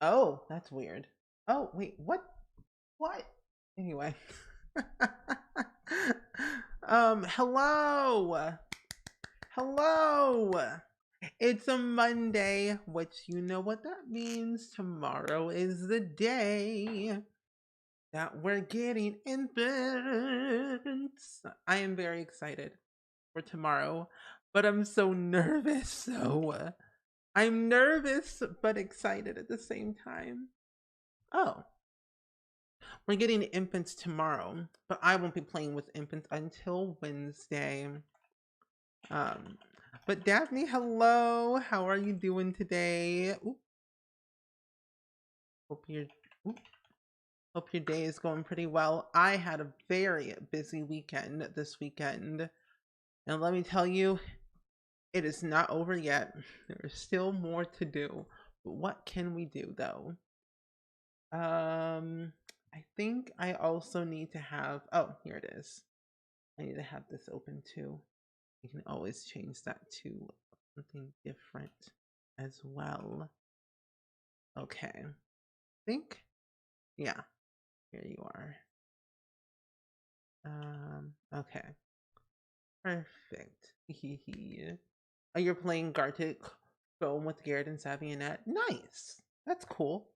Oh, that's weird. Oh, wait, what? What? Anyway. Hello. Hello. It's a Monday, which you know what that means. Tomorrow is the day that we're getting infants. I am very excited for tomorrow, but I'm so nervous. I'm nervous but excited at the same time. Oh, we're getting infants tomorrow, but I won't be playing with infants until Wednesday. Um, but Daphne, hello. How are you doing today? Ooh, hope your ooh, hope your day is going pretty well. I had a very busy weekend this weekend, and let me tell you, it is not over yet. There is still more to do. But what can we do though? I think I also need to have. Oh, here it is. I need to have this open too. You can always change that to something different as well. Okay. I think, yeah, here you are. Okay. Perfect. Oh, you're playing Gartic Film with Garrett and Savionette. Nice. That's cool.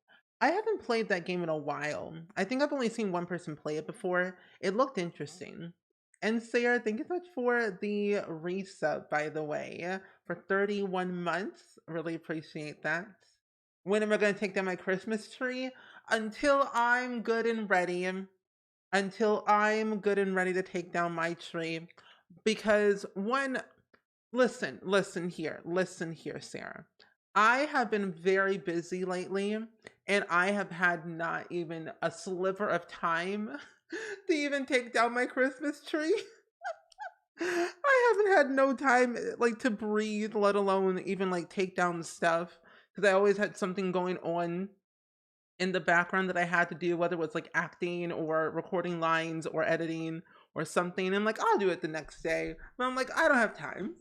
I haven't played that game in a while. I think I've only seen one person play it before. It looked interesting. And Sarah, thank you so much for the resub, by the way, for 31 months. Really appreciate that. When am I going to take down my Christmas tree? Until I'm good and ready. Until I'm good and ready to take down my tree. Because one, listen here, Sarah. I have been very busy lately, and I have had not even a sliver of time to even take down my Christmas tree. I haven't had no time like to breathe, let alone even like take down stuff because I always had something going on in the background that I had to do, whether it was like acting or recording lines or editing or something. I'm like, I'll do it the next day. But I'm like, I don't have time.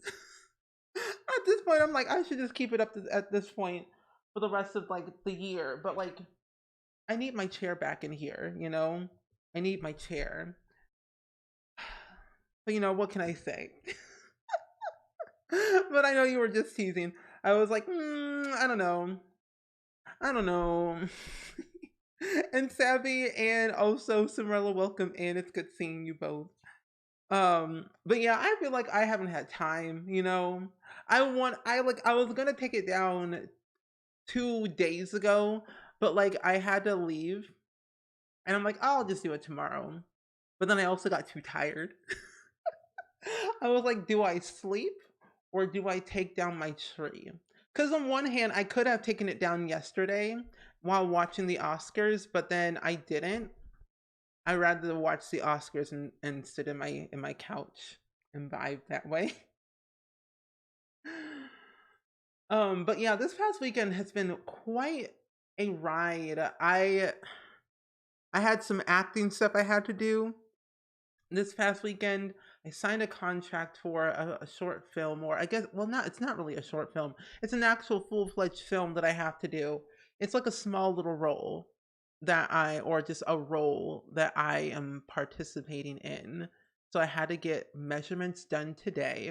At this point, I'm like, I should just keep it up at this point for the rest of like the year. But like, I need my chair back in here, you know? I need my chair. But you know, what can I say? But I know you were just teasing. I was like, I don't know. I don't know. And Savvy and also Cinderella, welcome in. It's good seeing you both. But yeah, I feel like I haven't had time, you know. I was gonna take it down 2 days ago, but like I had to leave and I'm like, I'll just do it tomorrow. But then I also got too tired. I was like, do I sleep or do I take down my tree? Because on one hand, I could have taken it down yesterday while watching the Oscars, but then I didn't. I rather watch the Oscars and sit in my couch and vibe that way. But yeah, this past weekend has been quite a ride. I had some acting stuff I had to do this past weekend. I signed a contract for a short film, or I guess, well, not, it's not really a short film. It's an actual full-fledged film that I have to do. It's like a small little role or just a role that I am participating in. So I had to get measurements done today.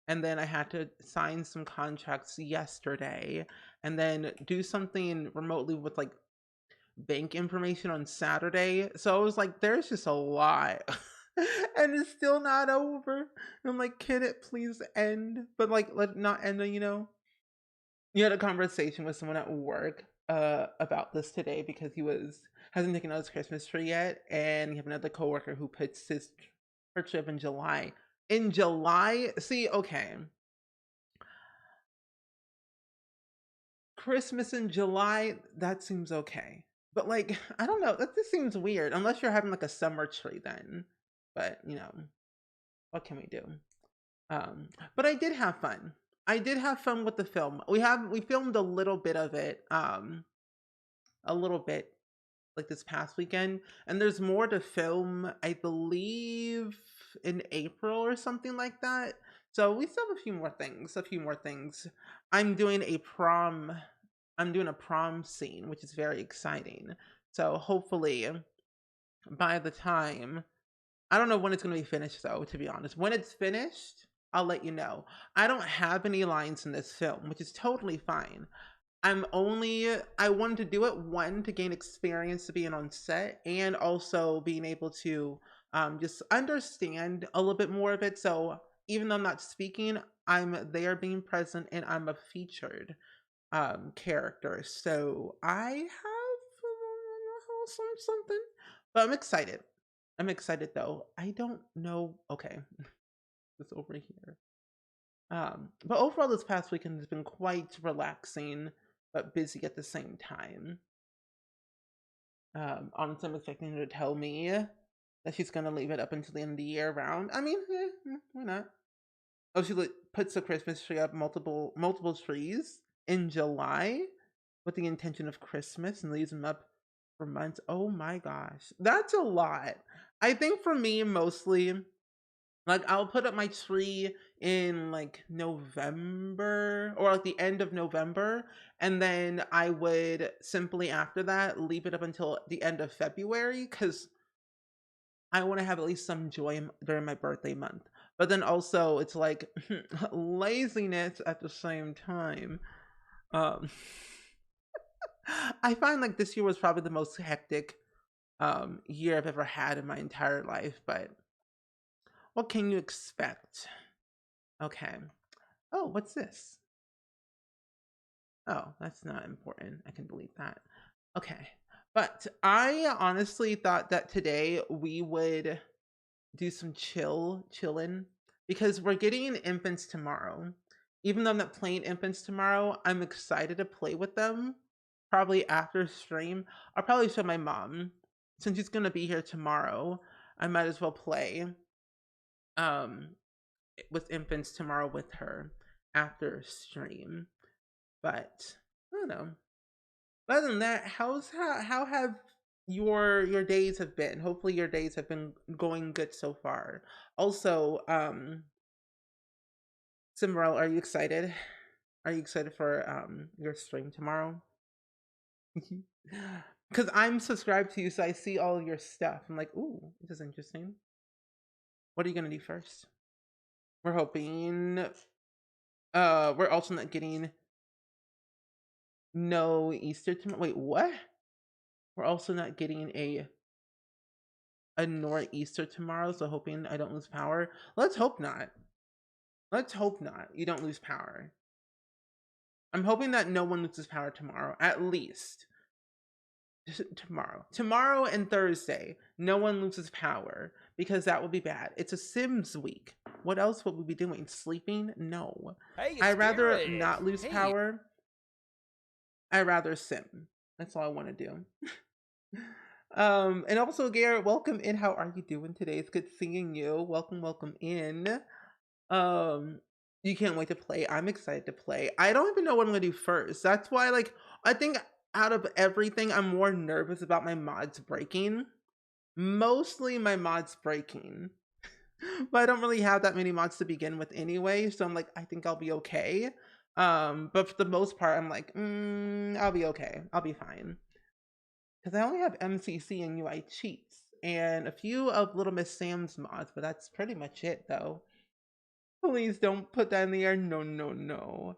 And then I had to sign some contracts yesterday and then do something remotely with like bank information on Saturday. So I was like, there's just a lot. And it's still not over. And I'm like, can it please end? But like, let it not end, you know? You had a conversation with someone at work about this today because he hasn't taken out his Christmas tree yet, and you have another coworker who puts her trip in July. In July, see, okay, Christmas in July, that seems okay. But like, I don't know, that just seems weird unless you're having like a summer tree then. But you know, what can we do? But I did have fun. I did have fun with the film. We filmed a little bit of it, a little bit like this past weekend, and there's more to film, I believe in April or something like that. So we still have a few more things, I'm doing a prom I'm doing a prom scene, which is very exciting. So hopefully by the time, I don't know when it's going to be finished though, to be honest. When it's finished, I'll let you know. I don't have any lines in this film, which is totally fine. I wanted to do it, one, to gain experience to being on set, and also being able to just understand a little bit more of it. So even though I'm not speaking, I'm there being present and I'm a featured character. So I have something, but I'm excited. I'm excited though. I don't know. Okay, it's over here. But overall, this past weekend has been quite relaxing, but busy at the same time. Honestly, I'm expecting her to tell me that she's gonna leave it up until the end of the year round. I mean, why not? Oh, she puts the Christmas tree up, multiple trees in July with the intention of Christmas, and leaves them up for months. Oh my gosh, that's a lot. I think for me, mostly, like, I'll put up my tree in like November or like the end of November, and then I would simply after that leave it up until the end of February because I want to have at least some joy during my birthday month. But then also it's like laziness at the same time. Um I find like this year was probably the most hectic year I've ever had in my entire life, but what can you expect? Okay. Oh, what's this? Oh, that's not important. I can delete that. Okay. But I honestly thought that today we would do some chillin' because we're getting infants tomorrow. Even though I'm not playing infants tomorrow, I'm excited to play with them. Probably after stream, I'll probably show my mom since she's gonna be here tomorrow. I might as well play um with infants tomorrow with her after stream. But I don't know. Other than that, how have your days have been? Hopefully your days have been going good so far. Also, Simrel, are you excited? Are you excited for your stream tomorrow? Because I'm subscribed to you, so I see all of your stuff. I'm like, ooh, this is interesting. What are you gonna do first? We're hoping we're also not getting no Easter tomorrow. Wait, what? We're also not getting a nor'easter tomorrow, so hoping I don't lose power. Let's hope not. Let's hope not. You don't lose power. I'm hoping that no one loses power tomorrow, at least. Tomorrow and Thursday, no one loses power because that would be bad. It's a Sims week. What else would we be doing? Sleeping? No. Hey, I'd rather Scary. not lose Hey. power. I'd rather sim. That's all I want to do. And also, Garrett, welcome in. How are you doing today? It's good seeing you. Welcome in. Um, you can't wait to play. I'm excited to play. I don't even know what I'm gonna do first. That's why, like, I think out of everything, I'm more nervous about my mods breaking. Mostly my mods breaking. But I don't really have that many mods to begin with anyway, so I'm like, I think I'll be okay. But for the most part, I'm like, I'll be okay. I'll be fine. Because I only have MCC and UI cheats and a few of Little Miss Sam's mods, but that's pretty much it though. Please don't put that in the air. No, no, no.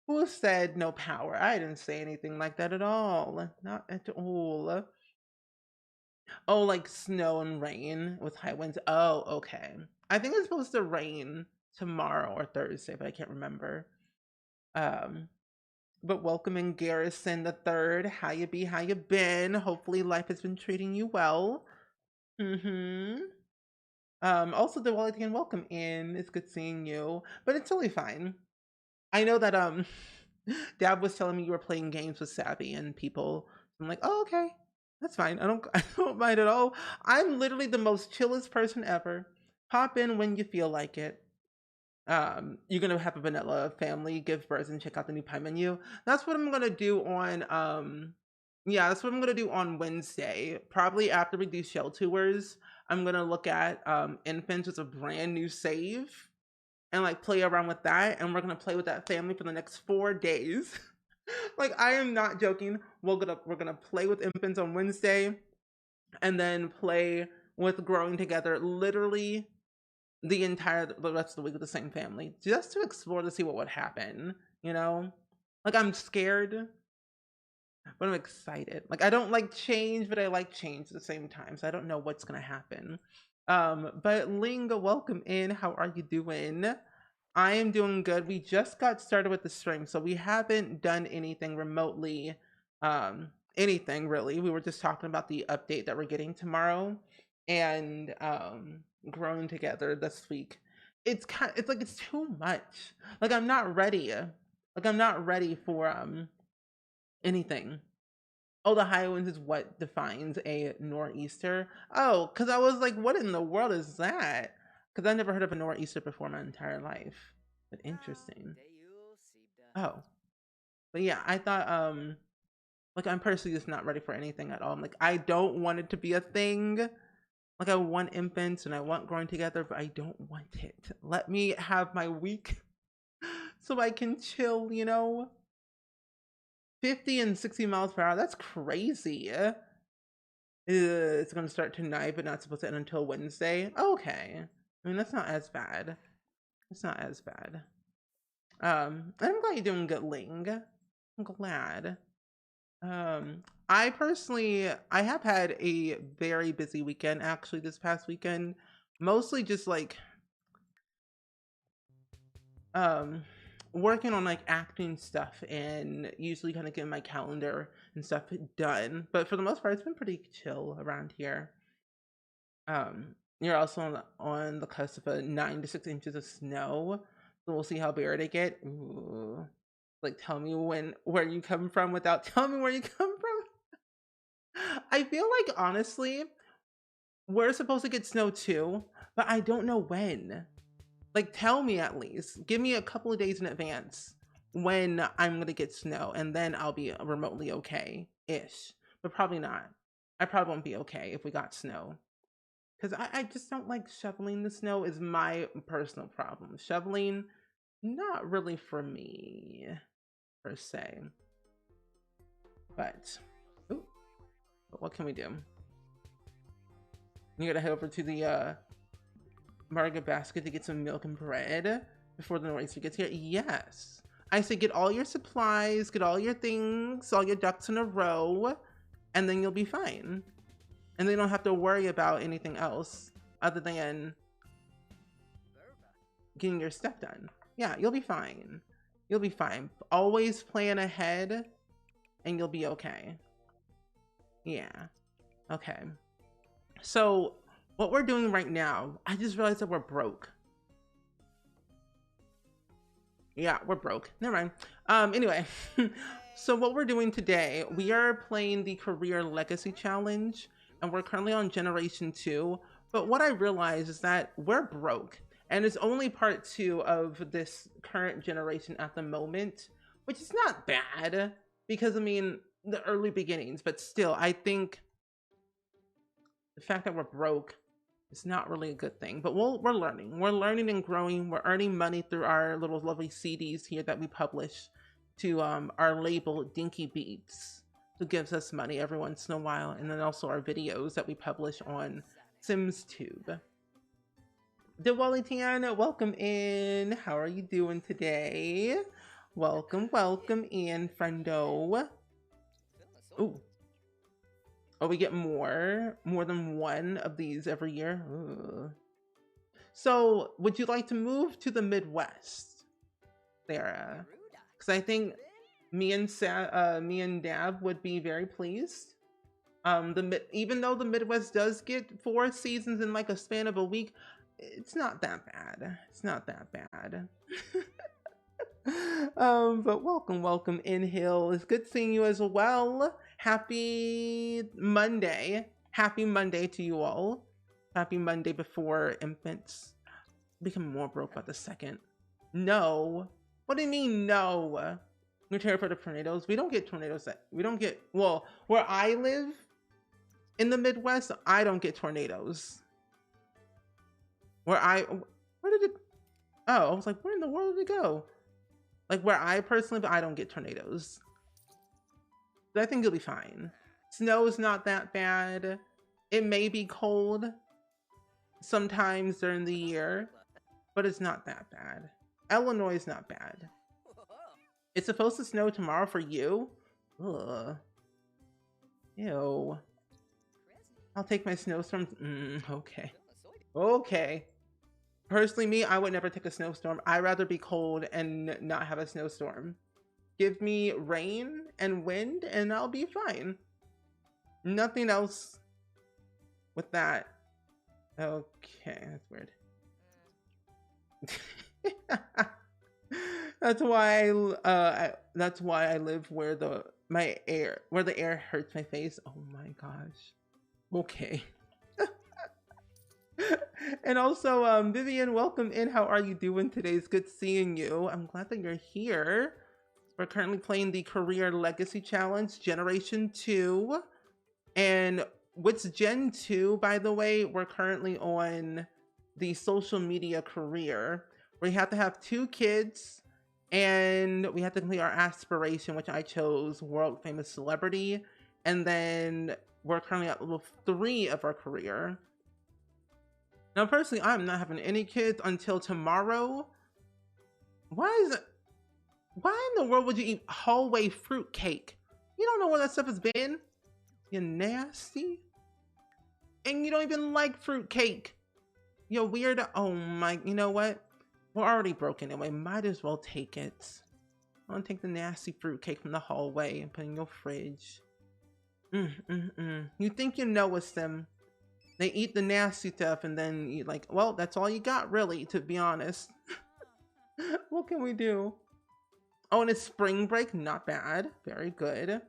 Who said no power? I didn't say anything like that at all. Not at all. Oh, like snow and rain with high winds. Oh, okay. I think it's supposed to rain tomorrow or Thursday, but I can't remember. But welcoming Garrison the third. How you be? How you been? Hopefully life has been treating you well. Mm-hmm. Also Duality and welcome in. It's good seeing you. But it's totally fine. I know that Dad was telling me you were playing games with Savvy and people. I'm like, oh, okay. That's fine. I don't mind at all. I'm literally the most chillest person ever. Pop in when you feel like it. You're gonna have a vanilla family, give birth, and check out the new pie menu. That's what I'm gonna do on yeah, that's what I'm gonna do on Wednesday. Probably after we do shell tours, I'm gonna look at infants with a brand new save and like play around with that, and we're gonna play with that family for the next 4 days. Like, I am not joking. We're gonna play with infants on Wednesday, and then play with growing together literally the rest of the week with the same family, just to explore to see what would happen. You know, like, I'm scared, but I'm excited. Like, I don't like change, but I like change at the same time. So I don't know what's gonna happen. But Linga, welcome in. How are you doing? I am doing good. We just got started with the stream, so we haven't done anything remotely, anything really. We were just talking about the update that we're getting tomorrow, and growing together this week. It's like it's too much. Like, I'm not ready. Like, I'm not ready for anything. Oh, the high winds is what defines a nor'easter. Oh, because I was like, what in the world is that? Because I never heard of a nor'easter before my entire life. But interesting. Oh, but yeah, I thought like, I'm personally just not ready for anything at all. I'm like, I don't want it to be a thing. Like, I want infants and I want growing together, but I don't want it. Let me have my week so I can chill, you know? 50 and 60 miles per hour. That's crazy. It's gonna start tonight, but not supposed to end until Wednesday. Okay. I mean, that's not as bad. It's not as bad. I'm glad you're doing good, Ling. I'm glad. I personally, I have had a very busy weekend actually this past weekend. Mostly just like working on like acting stuff and usually kind of getting my calendar and stuff done. But for the most part, it's been pretty chill around here. You're also on the cusp of 9 to 6 inches of snow, so we'll see how bad it get. Ooh. Like, tell me where you come from without telling me where you come from. I feel like, honestly, we're supposed to get snow too, but I don't know when. Like, tell me at least. Give me a couple of days in advance when I'm gonna get snow, and then I'll be remotely okay-ish. But probably not. I probably won't be okay if we got snow. Because I just don't like shoveling the snow is my personal problem. Shoveling, not really for me, per se. But, ooh, what can we do? You gotta head over to the market basket to get some milk and bread before the nor'easter gets here. Yes. I say get all your supplies, get all your things, all your ducks in a row, and then you'll be fine. And they don't have to worry about anything else other than getting your stuff done. Yeah, you'll be fine. You'll be fine. Always plan ahead and you'll be okay. Yeah. Okay. So what we're doing right now, I just realized that we're broke. Yeah, we're broke. Never mind. Anyway, so what we're doing today, we are playing the Career Legacy Challenge, and we're currently on Generation 2. But what I realized is that we're broke, and it's only part 2 of this current generation at the moment, which is not bad, because, I mean, the early beginnings, but still, I think the fact that we're broke is not really a good thing. But we're learning. We're learning and growing. We're earning money through our little lovely CDs here that we publish to our label Dinky Beats, who gives us money every once in a while, and then also our videos that we publish on SimsTube. Dewalitiana, welcome in. How are you doing today? Welcome in, friendo. Ooh. Oh, we get more than one of these every year. Ooh. So, would you like to move to the Midwest, Sarah? Because I think me and Dab would be very pleased. Even though the Midwest does get 4 seasons in like a span of a week, it's not that bad. It's not that bad. But welcome in, Hill. It's good seeing you as well. Happy Monday. Happy Monday to you all. Happy Monday before infants become more broke by the second. No. What do you mean, no? We're terrified of tornadoes. We don't get tornadoes. Well, where I live in the Midwest, I don't get tornadoes. Where did it? Oh, I was like, where in the world did it go? Like, where I personally, but I don't get tornadoes. But I think you'll be fine. Snow is not that bad. It may be cold sometimes during the year, but it's not that bad. Illinois is not bad. It's supposed to snow tomorrow for you? Ugh. Ew. I'll take my snowstorms. Okay. Okay. Personally, me, I would never take a snowstorm. I'd rather be cold and not have a snowstorm. Give me rain and wind and I'll be fine. Nothing else with that. Okay, that's weird. That's why I live where the air hurts my face. Oh my gosh. Okay. And also, Vivian, welcome in. How are you doing today? It's good seeing you. I'm glad that you're here. We're currently playing the Career Legacy Challenge Generation 2. And what's Gen 2, by the way? We're currently on the social media career. We have to have 2 kids and we have to complete our aspiration, which I chose world famous celebrity. And then we're currently at level 3 of our career. Now, personally, I'm not having any kids until tomorrow. Why in the world would you eat hallway fruit cake? You don't know where that stuff has been. You're nasty. And you don't even like fruit cake. You're weird. Oh my, you know what? We're already broken anyway. Might as well take it. I'm gonna take the nasty fruit cake from the hallway and put it in your fridge. You think you know us, them. They eat the nasty stuff and then you like, well, that's all you got really, to be honest. What can we do? Oh, and it's spring break. Not bad. Very good.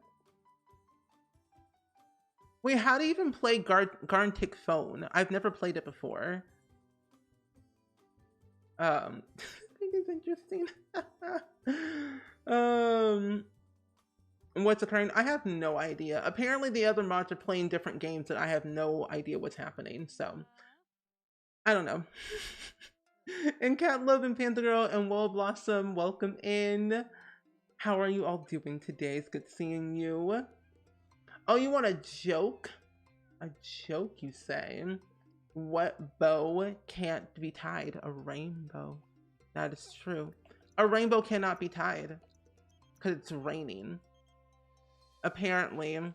Wait, how do you even play Garntic Phone? I've never played it before. I think it's interesting. What's occurring? I have no idea. Apparently the other mods are playing different games and I have no idea what's happening, so I don't know. And Cat Love and Panther Girl and Will Blossom, welcome in. How are you all doing today? It's good seeing you. Oh, you want a joke? A joke, you say? What bow can't be tied? A rainbow. That is true. A rainbow cannot be tied because it's raining. Apparently. I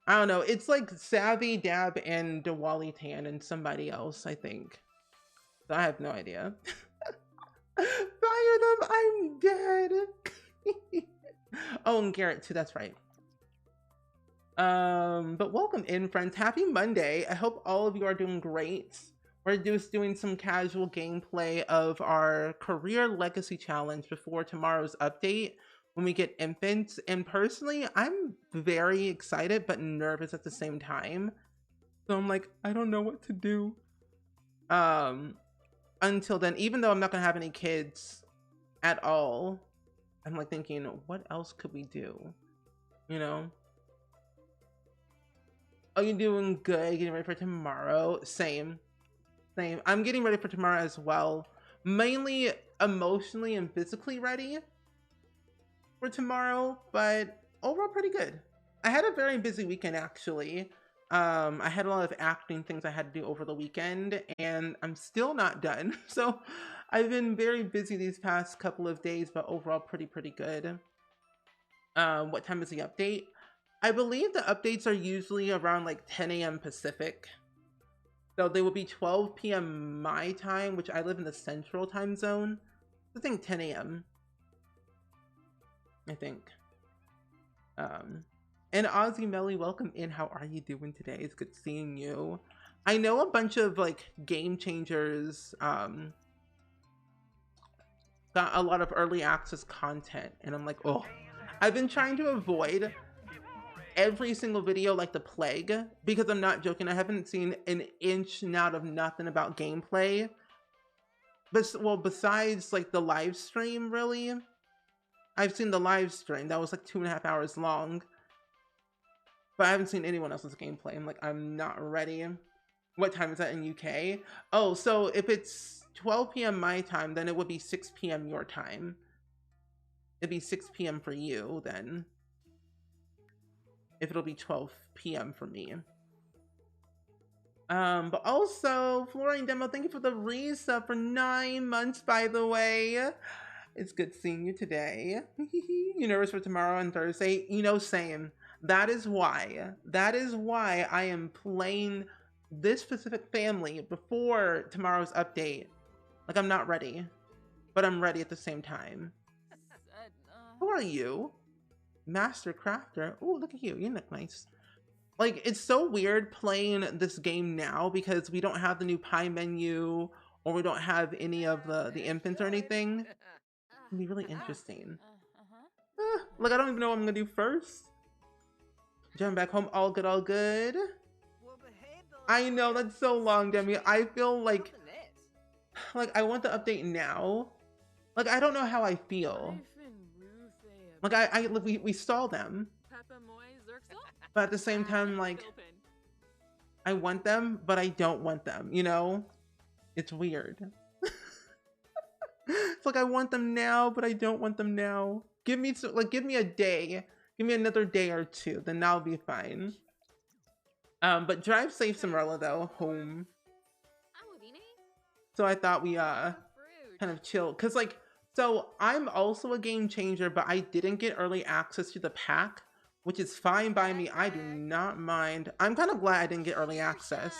don't know. It's like Savvy, Dab, and Diwali Tan and somebody else, I think. I have no idea. Fire them! I'm dead! Oh, and Garrett too, that's right. But welcome in, friends. Happy Monday. I hope all of you are doing great. We're just doing some casual gameplay of our Career Legacy Challenge before tomorrow's update when we get infants. And personally, I'm very excited but nervous at the same time. So I'm like, I don't know what to do. Until then, even though I'm not gonna have any kids at all, I'm like thinking, what else could we do? You know? Oh, you're doing good. Getting ready for tomorrow. Same. I'm getting ready for tomorrow as well. Mainly emotionally and physically ready for tomorrow, but overall pretty good. I had a very busy weekend actually. I had a lot of acting things I had to do over the weekend and I'm still not done. So I've been very busy these past couple of days, but overall pretty good. What time is the update? I believe the updates are usually around like 10 a.m. Pacific. So they will be 12 p.m. my time, which I live in the central time zone. I think 10 a.m. I think. And Ozzy Melly, welcome in. How are you doing today? It's good seeing you. I know a bunch of like game changers got a lot of early access content and I'm like, oh, I've been trying to avoid every single video like the plague because I'm not joking. I haven't seen an inch out of nothing about gameplay. But well, besides like the live stream, really, I've seen the live stream that was like 2.5 hours long. But I haven't seen anyone else's gameplay. I'm like, I'm not ready. What time is that in UK? Oh, so if it's 12 p.m. my time, then it would be 6 p.m. your time. It'd be 6 p.m. for you then. if it'll be 12 p.m. for me. But also, Flooring Demo, thank you for the resub for 9 months, by the way. It's good seeing you today. You nervous for tomorrow and Thursday? You know, same. That is why I am playing this specific family before tomorrow's update. Like, I'm not ready, but I'm ready at the same time. Who are you? Master Crafter. Oh, look at you. You look nice. Like, it's so weird playing this game now because we don't have the new pie menu or we don't have any of the infants or anything. It'd be really interesting. Like, I don't even know what I'm gonna do first. Jump back home. All good, all good. I know, that's so long, Demi. I feel like I want the update now. Like, I don't know how I feel. Like, we stall them. But at the same time, like, I want them, but I don't want them, you know? It's weird. It's like I want them now, but I don't want them now. Give me a day. Give me another day or two, then that'll be fine. But drive safe, Cimarella, though, home. So I thought we kind of chill, cause like, so I'm also a game changer, but I didn't get early access to the pack, which is fine by me. I do not mind. I'm kind of glad I didn't get early access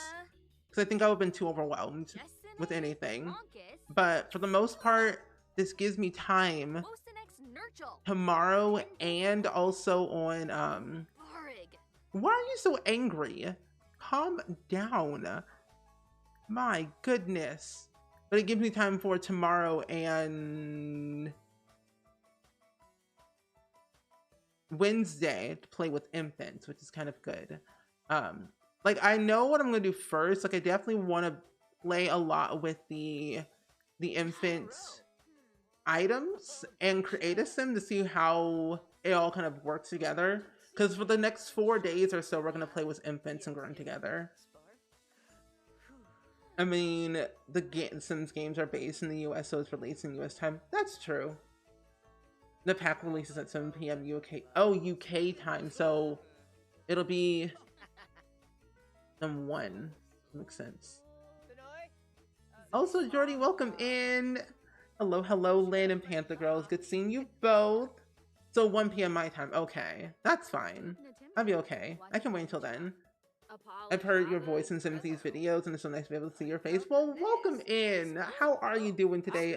because I think I would have been too overwhelmed with anything. But for the most part, this gives me time tomorrow and also on why are you so angry? Calm down. My goodness. But it gives me time for tomorrow and Wednesday to play with infants, which is kind of good. Like, I know what I'm gonna do first. Like, I definitely want to play a lot with the infants items and create a sim to see how it all kind of works together, because for the next 4 days or so we're gonna play with infants and growing together. I mean, the Sims games are based in the US, so it's released in US time. That's true. The pack releases at 7 p.m. UK. Oh, UK time, so it'll be 1. Makes sense. Also, Jordy, welcome in. Hello, hello, Lynn and Panther Girls. Good seeing you both. So 1 p.m. my time. Okay, that's fine. I'll be okay. I can wait until then. I've heard your voice in some of these videos, and it's so nice to be able to see your face. Well, welcome in. How are you doing today,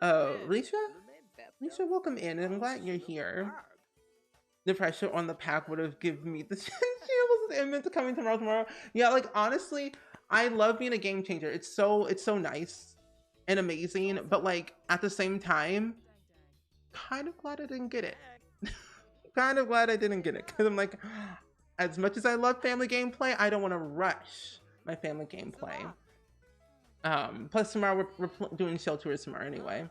Risha? Risha, welcome in, and I'm glad you're here. The pressure on the pack would have given me the chills and meant to coming tomorrow. Yeah, like, honestly, I love being a game changer. It's so nice and amazing, but like at the same time, kind of glad I didn't get it. Kind of glad I didn't get it, because I'm like, as much as I love family gameplay, I don't want to rush my family gameplay. Plus tomorrow we're doing show tours tomorrow anyway.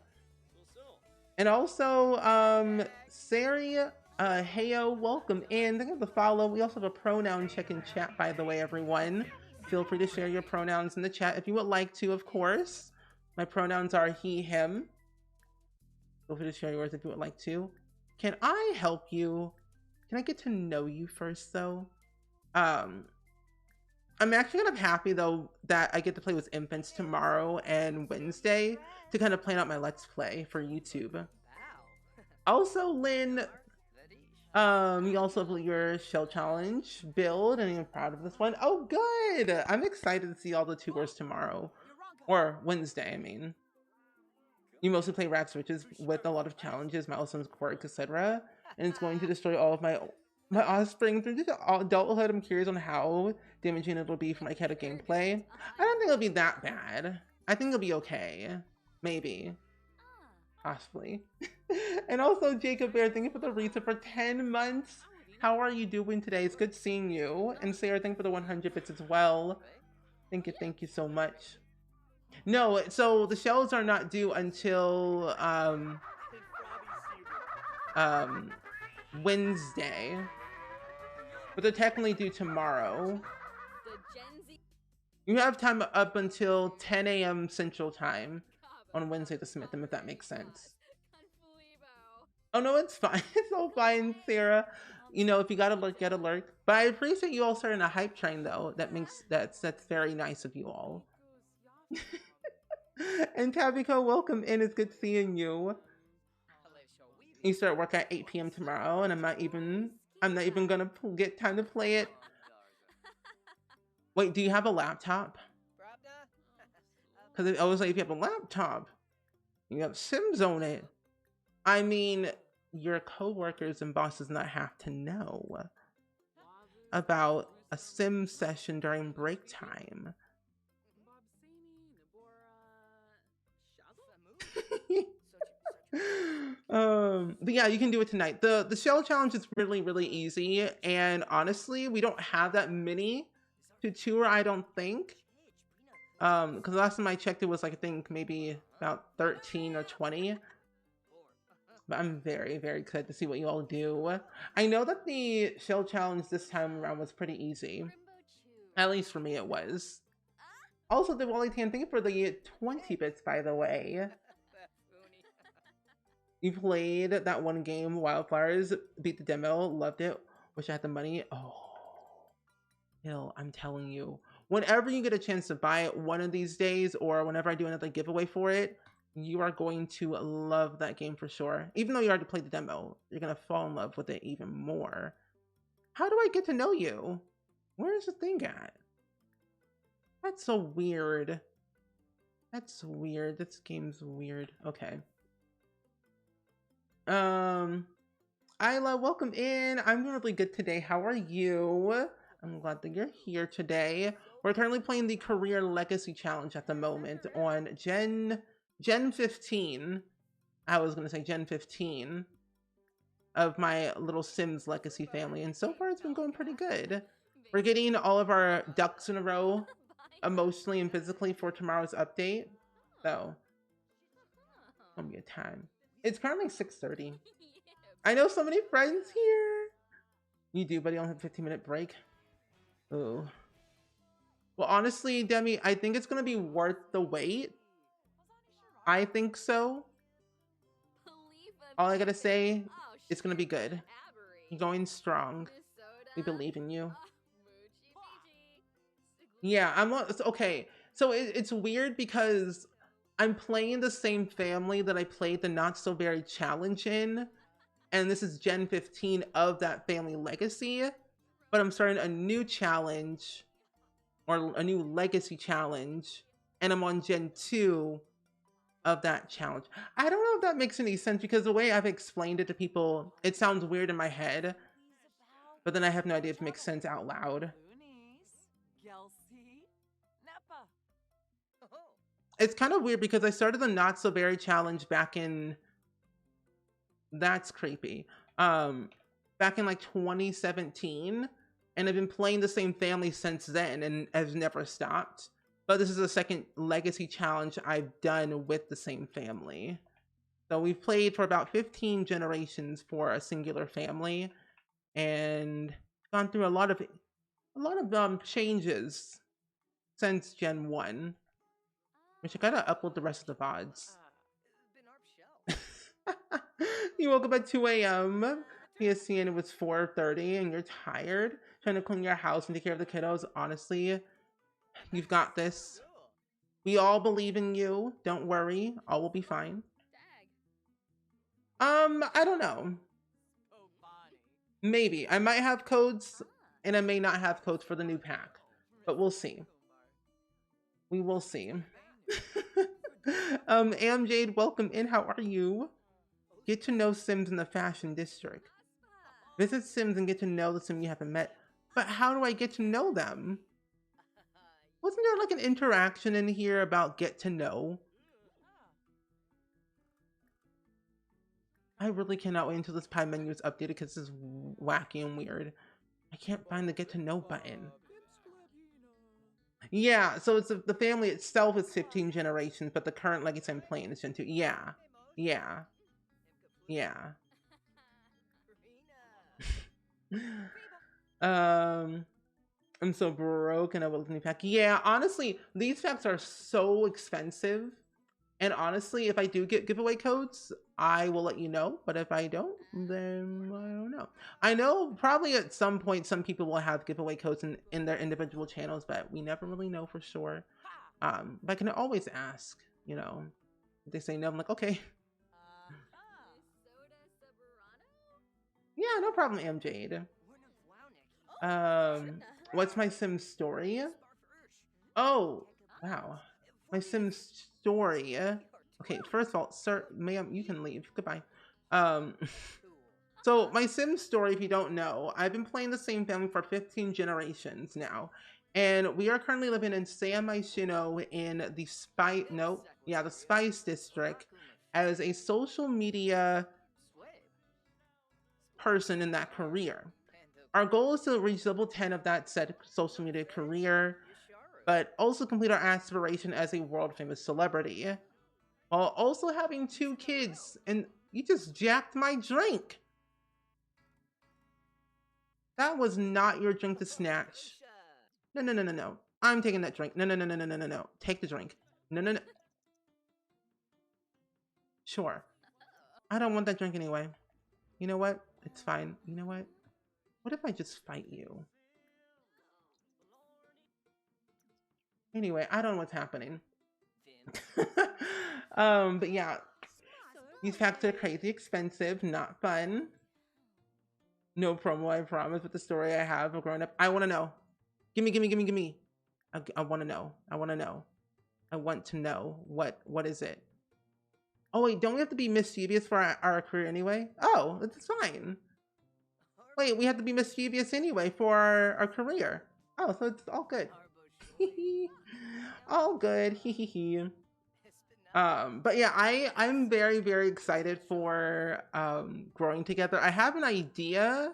And also, Sari, heyo, welcome in. Thank you for the follow. We also have a pronoun check in chat, by the way, everyone. Feel free to share your pronouns in the chat if you would like to, of course. My pronouns are he, him. Feel free to share yours if you would like to. Can I help you? Can I get to know you first, though? I'm actually kind of happy, though, that I get to play with infants tomorrow and Wednesday to kind of plan out my Let's Play for YouTube. Also, Lynn, you also have your shell challenge build, and I'm proud of this one. Oh, good! I'm excited to see all the tubers tomorrow. Or Wednesday, I mean. You mostly play rat switches with a lot of challenges, milestones, quirks, etc. And it's going to destroy all of my offspring through adulthood. I'm curious on how damaging it'll be for my chaotic gameplay. I don't think it'll be that bad. I think it'll be okay. Maybe. Possibly. And also, Jacob Bear, thank you for the resub for 10 months. How are you doing today? It's good seeing you. And Sarah, thank you for the 100 bits as well. Thank you so much. No, so the shells are not due until Wednesday, but they're technically due tomorrow. You have time up until 10 a.m. Central Time on Wednesday to submit them, if that makes sense. Oh no, it's fine. It's all fine, Sarah. You know, if you gotta lurk, get a lurk. But I appreciate you all starting a hype train though. That's very nice of you all. And Tabiko, welcome in. It's good seeing you. You start work at 8 p.m. tomorrow, and I'm not even gonna get time to play it. Wait, do you have a laptop? Because I was like, if you have a laptop, you have Sims on it. I mean, your coworkers and bosses not have to know about a sim session during break time. But yeah, you can do it tonight. The shell challenge is really easy, and honestly, we don't have that many to tour, I don't think. Because last time I checked, it was like, I think maybe about 13 or 20. But I'm very excited to see what you all do. I know that the shell challenge this time around was pretty easy. At least for me it was. Also, the Wally Tan, thank you for the 20 bits, by the way. You played that one game, Wildflowers, beat the demo, loved it, wish I had the money. Oh, Hill, I'm telling you. Whenever you get a chance to buy it one of these days, or whenever I do another giveaway for it, you are going to love that game for sure. Even though you already played the demo, you're going to fall in love with it even more. How do I get to know you? Where is the thing at? That's so weird. That's weird. This game's weird. Okay. Isla, welcome in. I'm doing really good today. How are you? I'm glad that you're here today. We're currently playing the Career Legacy Challenge at the moment on Gen 15. I was going to say Gen 15 of my little Sims Legacy family. And so far it's been going pretty good. We're getting all of our ducks in a row, emotionally and physically, for tomorrow's update. So, it's going to be a time. It's currently 6:30. I know so many friends here. You do, but you only have a 15-minute break. Oh. Well, honestly, Demi, I think it's going to be worth the wait. I think so. All I gotta say, it's going to be good. You're going strong. We believe in you. Yeah, okay. So it's weird because I'm playing the same family that I played the Not So Very Challenge in. And this is Gen 15 of that family legacy. But I'm starting a new challenge, or a new legacy challenge. And I'm on Gen 2 of that challenge. I don't know if that makes any sense, because the way I've explained it to people, it sounds weird in my head. But then I have no idea if it makes sense out loud. It's kind of weird because I started the Not So Very Challenge back in... That's creepy. Back in like 2017. And I've been playing the same family since then and have never stopped. But this is the second legacy challenge I've done with the same family. So we've played for about 15 generations for a singular family. And gone through a lot of changes since Gen 1. Which I gotta upload the rest of the VODs. You woke up at 2 a.m. PSC and it was 4:30 and you're tired. Trying to clean your house and take care of the kiddos. Honestly, you've got this. We all believe in you. Don't worry. All will be fine. I don't know. Maybe. I might have codes and I may not have codes for the new pack. But we'll see. We will see. Jade, welcome in. How are you? Get to know Sims in the Fashion District. Visit Sims and get to know the Sim you haven't met. But how do I get to know them? Wasn't there like an interaction in here about get to know? I really cannot wait until this pie menu is updated because this is wacky and weird. I can't find the get to know button. Yeah, so it's the family itself is 15 generations, but the current legacy I'm playing is Gen 2. Yeah. I'm so broke and I will new pack. Yeah, honestly, these packs are so expensive. And honestly, if I do get giveaway codes, I will let you know. But if I don't, then I don't know. I know probably at some point some people will have giveaway codes in their individual channels, but we never really know for sure. But I can always ask, you know. If they say no, I'm like, okay. Yeah, no problem, MJ. What's my Sim story? Oh, wow. My Sim story. Okay, first of all, sir, ma'am, you can leave. Goodbye. Um, so my Sim story, if you don't know, I've been playing the same family for 15 generations now. And we are currently living in San Myshuno in the the Spice District as a social media person in that career. Our goal is to reach level 10 of that said social media career, but also complete our aspiration as a world famous celebrity, while also having 2 kids. And you just jacked my drink. That was not your drink to snatch. No, no, no, no, no. I'm taking that drink. No, no, no, no, no, no, no, no. Take the drink. No, no, no. Sure. I don't want that drink anyway. You know what? It's fine. You know what? What if I just fight you? Anyway, I don't know what's happening. But yeah, these packs are crazy expensive, not fun. No promo, I promise, with the story I have of growing up. I want to know. Gimme, gimme, gimme, gimme. I want to know. I want to know. I want to know. What is it? Oh wait, don't we have to be mischievous for our career anyway? Oh, that's fine. Wait, we have to be mischievous anyway for our career. Oh, so it's all good. All good. But yeah, I'm very, very excited for growing together. I have an idea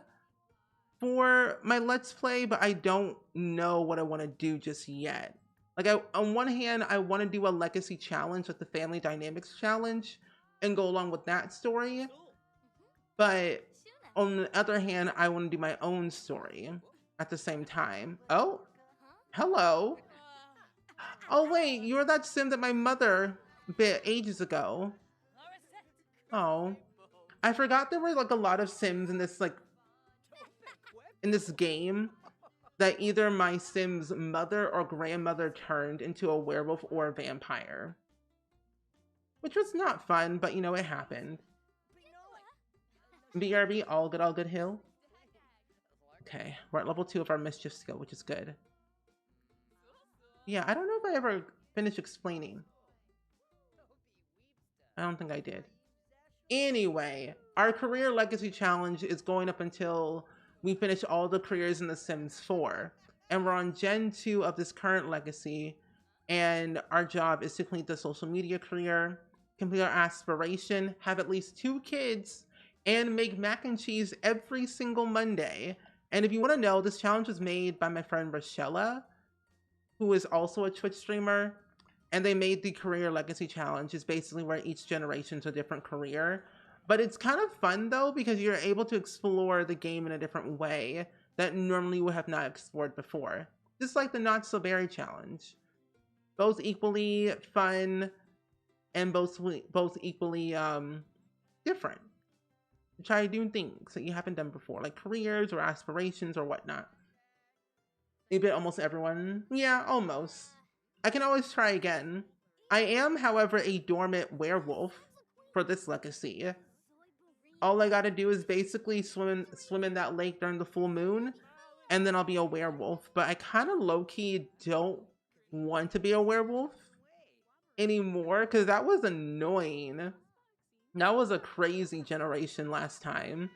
for my Let's Play, but I don't know what I want to do just yet. Like, on one hand, I want to do a legacy challenge, like the Family Dynamics challenge, and go along with that story. But on the other hand, I want to do my own story at the same time. Oh, hello. Oh wait, you're that sim that my mother bit ages ago. Oh, I forgot there were like a lot of sims in this game that either my sim's mother or grandmother turned into a werewolf or a vampire, which was not fun, but you know, it happened. BRB, all good hill. Okay, we're at level 2 of our mischief skill, which is good. Yeah, I don't know if I ever finished explaining. I don't think I did. Anyway, our career legacy challenge is going up until we finish all the careers in The Sims 4. And we're on Gen 2 of this current legacy. And our job is to complete the social media career, complete our aspiration, have at least 2 kids, and make mac and cheese every single Monday. And if you want to know, this challenge was made by my friend Rochella, who is also a Twitch streamer. And they made the career legacy challenge. Is basically where each generation's a different career. But it's kind of fun though, because you're able to explore the game in a different way that normally would have not explored before. Just like the Not So Berry challenge. Both equally fun and both equally different. Try doing things that you haven't done before, like careers or aspirations or whatnot. You bit almost everyone. Yeah, almost. I can always try again. I am, however, a dormant werewolf for this legacy. All I gotta do is basically swim in that lake during the full moon, and then I'll be a werewolf. But I kind of low-key don't want to be a werewolf anymore, because that was annoying. That was a crazy generation last time.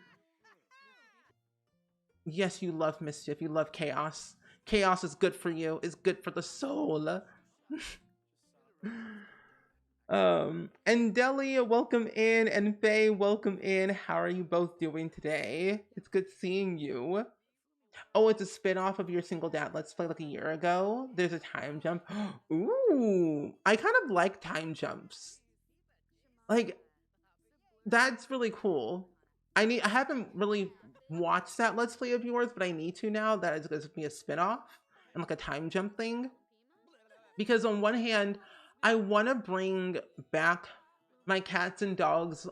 Yes, you love mischief. You love chaos. Chaos is good for you. It's good for the soul. And Deli, welcome in, and Faye, welcome in. How are you both doing today? It's good seeing you. Oh, it's a spin-off of your single dad Let's Play like a year ago. There's a time jump. Ooh, I kind of like time jumps. Like, that's really cool. I haven't really watched that Let's Play of yours, but I need to now that it's going to be a spin-off and like a time jump thing. Because on one hand, I want to bring back my cats and dogs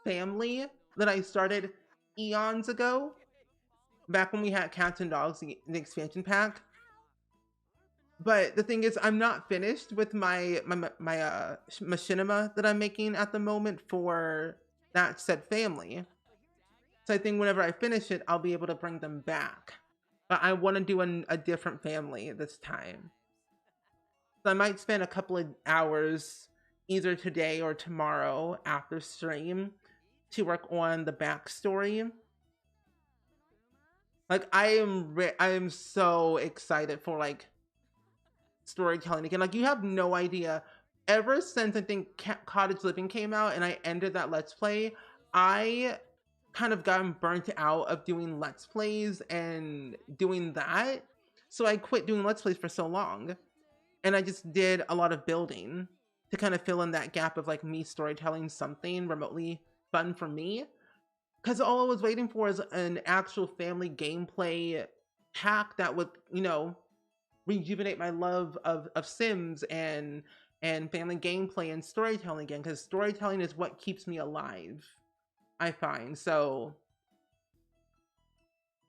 family that I started eons ago, back when we had Cats and Dogs, the expansion pack. But the thing is, I'm not finished with my machinima that I'm making at the moment for that said family. So I think whenever I finish it, I'll be able to bring them back. But I want to do a different family this time. So I might spend a couple of hours either today or tomorrow after stream to work on the backstory. Like I am so excited for like storytelling again. Like you have no idea. Ever since I think Cottage Living came out and I ended that Let's Play, I kind of gotten burnt out of doing Let's Plays and doing that. So I quit doing Let's Plays for so long. And I just did a lot of building to kind of fill in that gap of like me storytelling something remotely fun for me. Because all I was waiting for is an actual family gameplay hack that would, you know, rejuvenate my love of Sims and family gameplay and storytelling again. Because storytelling is what keeps me alive, I find. So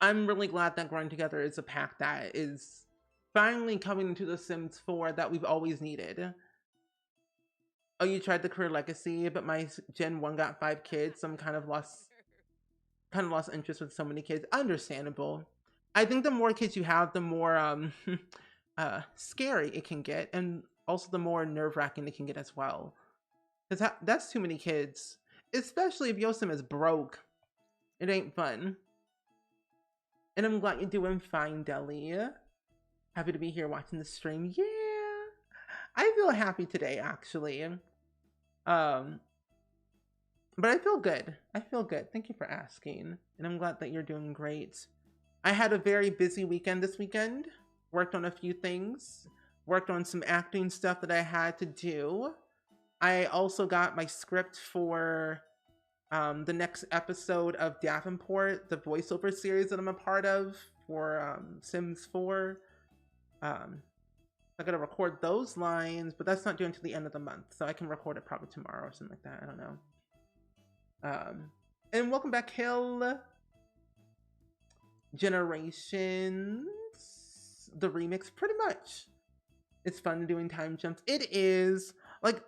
I'm really glad that Growing Together is a pack that is finally coming into The Sims 4 that we've always needed. Oh, you tried the career legacy, but my Gen 1 got 5 kids, so I'm kind of lost interest with so many kids. Understandable. I think the more kids you have, the more scary it can get, and also the more nerve-wracking it can get as well. Because that's too many kids. Especially if your Sim is broke. It ain't fun. And I'm glad you're doing fine, Deli. Happy to be here watching the stream. Yeah! I feel happy today, actually. But I feel good. I feel good. Thank you for asking. And I'm glad that you're doing great. I had a very busy weekend this weekend. Worked on a few things. Worked on some acting stuff that I had to do. I also got my script for the next episode of Davenport, the voiceover series that I'm a part of for Sims 4. I gotta record those lines, but that's not due until the end of the month, so I can record it probably tomorrow or something like that. I don't know. And welcome back, Hill. Generations, the remix, pretty much. It's fun doing time jumps. It is. Like,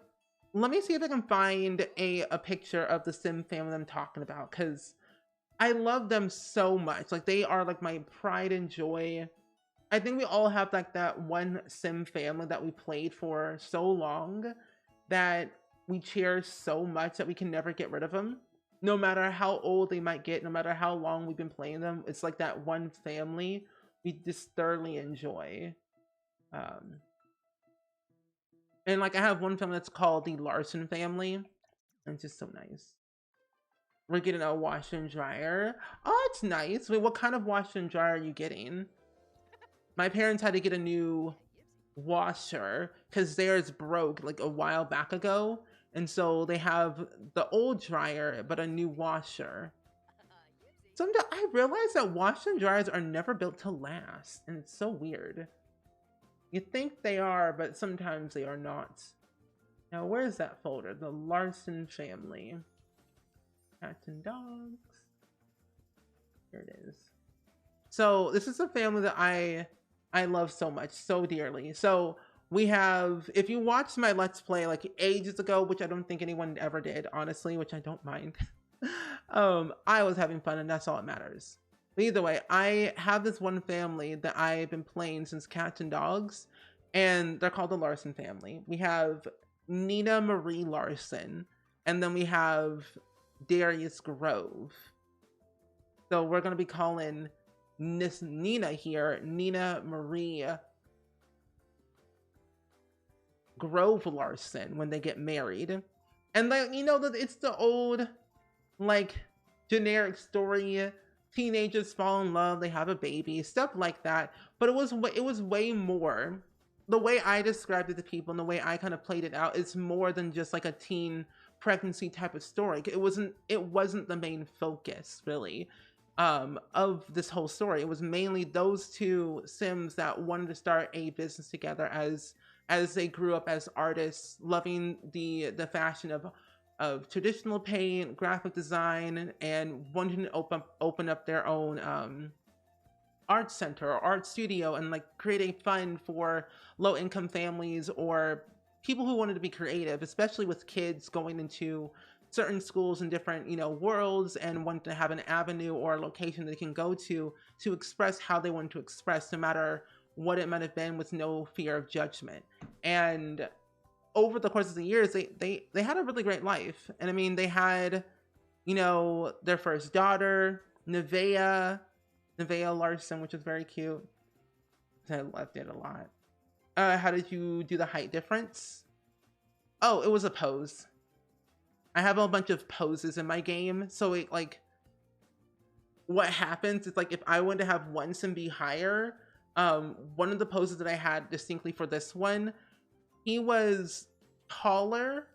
let me see if I can find a picture of the Sim family I'm talking about, because I love them so much. Like, they are like my pride and joy. I think we all have like that one Sim family that we played for so long that we cherish so much that we can never get rid of them. No matter how old they might get, no matter how long we've been playing them, it's like that one family we just thoroughly enjoy. And like I have one family that's called the Larson family, and it's just so nice. We're getting a washer and dryer. Oh, it's nice. Wait, what kind of washer and dryer are you getting? My parents had to get a new washer because theirs broke like a while back ago. And so they have the old dryer, but a new washer. Sometimes I realize that washer and dryers are never built to last. And it's so weird. You think they are, but sometimes they are not. Now, where's that folder? The Larson family. Cats and dogs. Here it is. So this is a family that I love so much, so dearly. So we have, if you watched my Let's Play like ages ago, which I don't think anyone ever did, honestly, which I don't mind. I was having fun and that's all that matters. But either way, I have this one family that I've been playing since Cats and Dogs, and they're called the Larson family. We have Nina Marie Larson, and then we have Darius Grove. So we're going to be calling Miss Nina here, Nina Marie Grove Larson, when they get married. And like, you know, that it's the old, like, generic story. Teenagers fall in love, they have a baby, stuff like that. But it was way more. The way I described it to people and the way I kind of played it out, it's more than just like a teen pregnancy type of story. It wasn't the main focus, really, of this whole story. It was mainly those two Sims that wanted to start a business together as they grew up as artists, loving the fashion of of traditional paint, graphic design, and wanting to open up their own art center or art studio and like creating fun for low income families or people who wanted to be creative, especially with kids going into certain schools in different, you know, worlds and want to have an avenue or a location they can go to express how they want to express, no matter what it might have been, with no fear of judgment. And over the course of the years, they had a really great life. And I mean, they had, you know, their first daughter, Nevaeh Larson, which is very cute. I loved it a lot. How did you do the height difference? Oh, it was a pose. I have a bunch of poses in my game. So it, like, what happens is, like, if I want to have one sim be higher, one of the poses that I had distinctly for this one, he was taller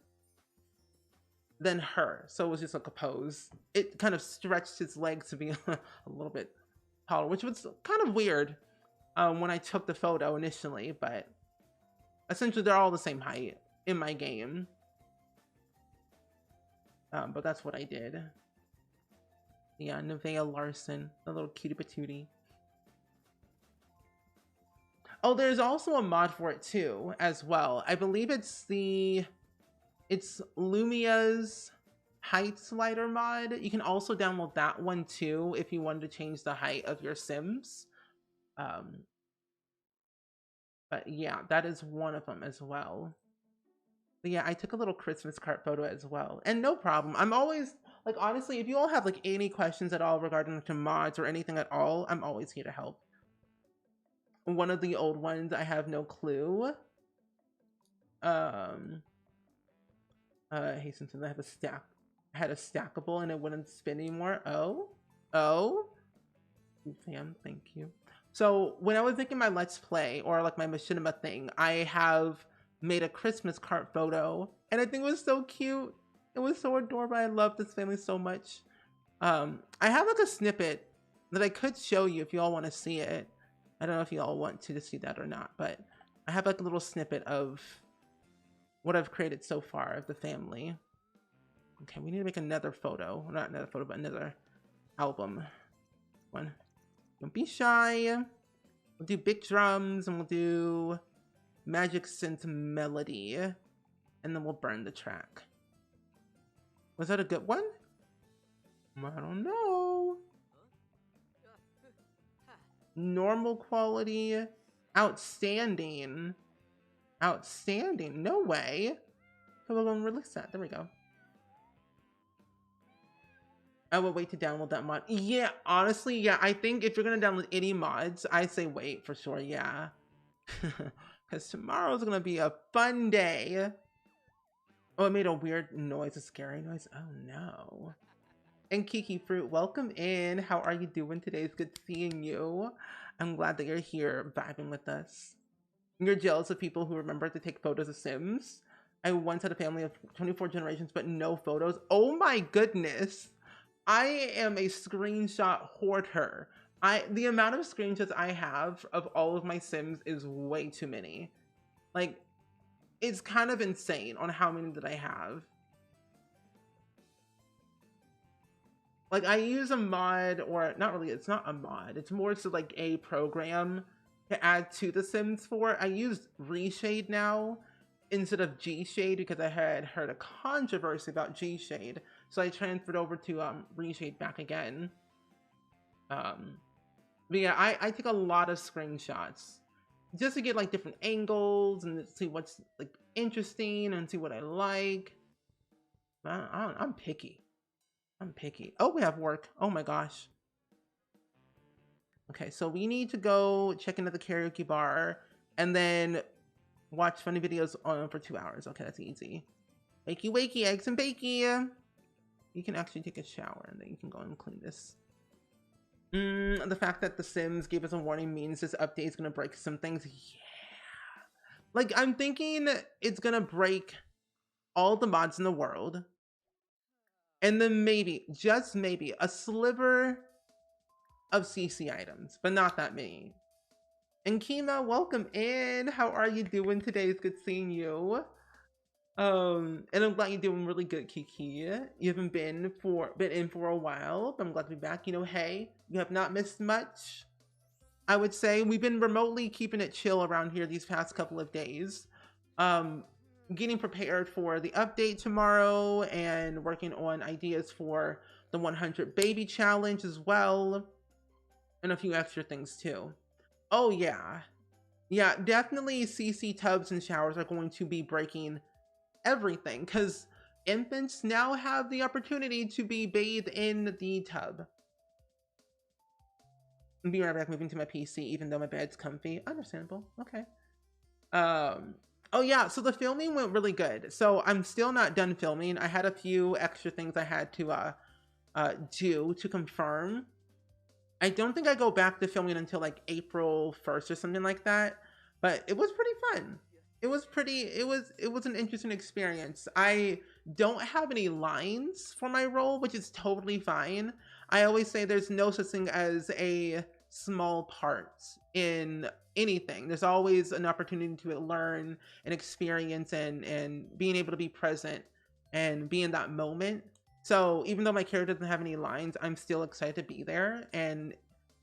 than her. So it was just like a pose. It kind of stretched his legs to be a little bit taller, which was kind of weird when I took the photo initially, but essentially they're all the same height in my game. But that's what I did. Yeah, Nevaeh Larson, the little cutie patootie. Oh, there's also a mod for it too, as well. I believe it's Lumia's height slider mod. You can also download that one too if you wanted to change the height of your Sims. But yeah, that is one of them as well. But yeah, I took a little Christmas card photo as well. And no problem. I'm always, like, honestly, if you all have like any questions at all regarding to mods or anything at all, I'm always here to help. One of the old ones, I have no clue. Hey, since I have I had a stackable and it wouldn't spin anymore. Oh, fam, thank you. So when I was making my Let's Play or like my machinima thing, I have made a Christmas card photo and I think it was so cute. It was so adorable. I love this family so much. I have like a snippet that I could show you if you all want to see it. I don't know if you all want to see that or not, but I have like a little snippet of what I've created so far of the family. Okay, we need to make another photo. Not another photo, but another album. One. Don't be shy. We'll do big drums and we'll do magic synth melody. And then we'll burn the track. Was that a good one? I don't know. Normal quality. Outstanding. Outstanding. No way. So we're going to release that. There we go. I will wait to download that mod. Yeah, honestly, yeah. I think if you're going to download any mods, I say wait for sure. Yeah. Because tomorrow's going to be a fun day. Oh, it made a weird noise, a scary noise. Oh, no. And Kiki Fruit, welcome in. How are you doing today? It's good seeing you. I'm glad that you're here vibing with us. You're jealous of people who remember to take photos of Sims. I once had a family of 24 generations, but no photos. Oh my goodness. I am a screenshot hoarder. The amount of screenshots I have of all of my Sims is way too many. Like, it's kind of insane on how many that I have. Like, I use a mod, or not really, it's not a mod. It's more so like a program to add to the Sims for. I use Reshade now instead of G-Shade because I had heard a controversy about G-Shade. So I transferred over to Reshade back again. But yeah, I take a lot of screenshots just to get like different angles and see what's like interesting and see what I like. I'm picky. I'm picky. Oh, we have work. Oh my gosh. Okay, so we need to go check into the karaoke bar and then watch funny videos on for 2 hours. Okay, that's easy. Wakey, wakey, eggs and bakey. You can actually take a shower and then you can go and clean this. The fact that The Sims gave us a warning means this update is going to break some things. Yeah. Like, I'm thinking it's going to break all the mods in the world. And then maybe, just maybe, a sliver of CC items, but not that many. And Kima, welcome in. How are you doing today? It's good seeing you. And I'm glad you're doing really good, Kiki. You haven't been in for a while, but I'm glad to be back. You know, hey, you have not missed much. I would say we've been remotely keeping it chill around here these past couple of days. Um, Getting prepared for the update tomorrow and working on ideas for the 100 baby challenge as well, and a few extra things too. Oh yeah. Yeah, definitely CC tubs and showers are going to be breaking everything because infants now have the opportunity to be bathed in the tub. I'll be right back, moving to my PC, even though my bed's comfy. Understandable. Okay. Oh yeah, so the filming went really good. So I'm still not done filming. I had a few extra things I had to do to confirm. I don't think I go back to filming until like April 1st or something like that, but it was pretty fun. It was an interesting experience. I don't have any lines for my role, which is totally fine. I always say there's no such thing as a small part in anything. There's always an opportunity to learn and experience and being able to be present and be in that moment. So even though my character doesn't have any lines, I'm still excited to be there and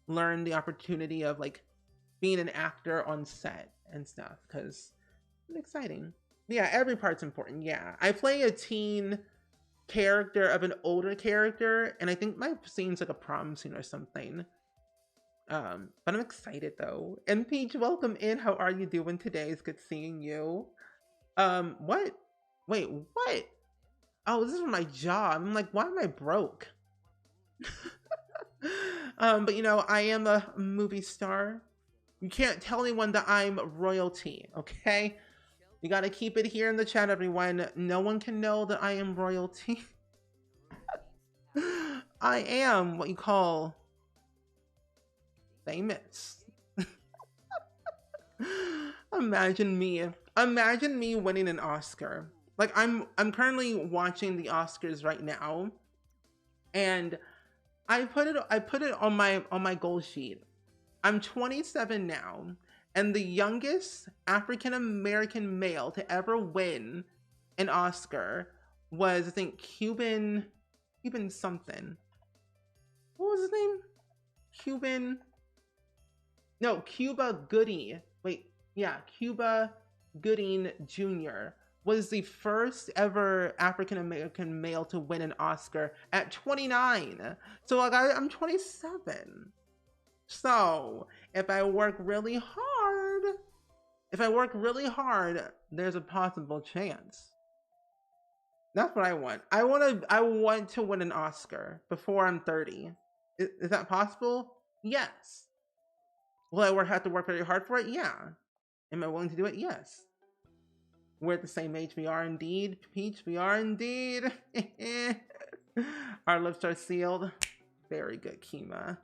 learn the opportunity of like being an actor on set and stuff, because it's exciting. Yeah, every part's important. Yeah, I play a teen character of an older character, and I think my scene's like a prom scene or something. But I'm excited though. And Peach, welcome in. How are you doing today? It's good seeing you. What? Wait, what? Oh, this is for my job. I'm like, why am I broke? But you know, I am a movie star. You can't tell anyone that I'm royalty, okay? You gotta keep it here in the chat, everyone. No one can know that I am royalty. I am what you call famous. Imagine me winning an Oscar. Like I'm currently watching the Oscars right now, and I put it on my goal sheet. I'm 27 now, and the youngest African American male to ever win an Oscar was, I think, Cuban something. What was his name? Cuba Gooding. Wait, yeah, Cuba Gooding Jr. was the first ever African American male to win an Oscar at 29. So like I'm 27. So if I work really hard, there's a possible chance. That's what I want. I want to win an Oscar before I'm 30. Is that possible? Yes. Will I have to work very hard for it? Yeah. Am I willing to do it? Yes. We're at the same age. We are indeed. Peach, we are indeed. Our lips are sealed. Very good, Kima.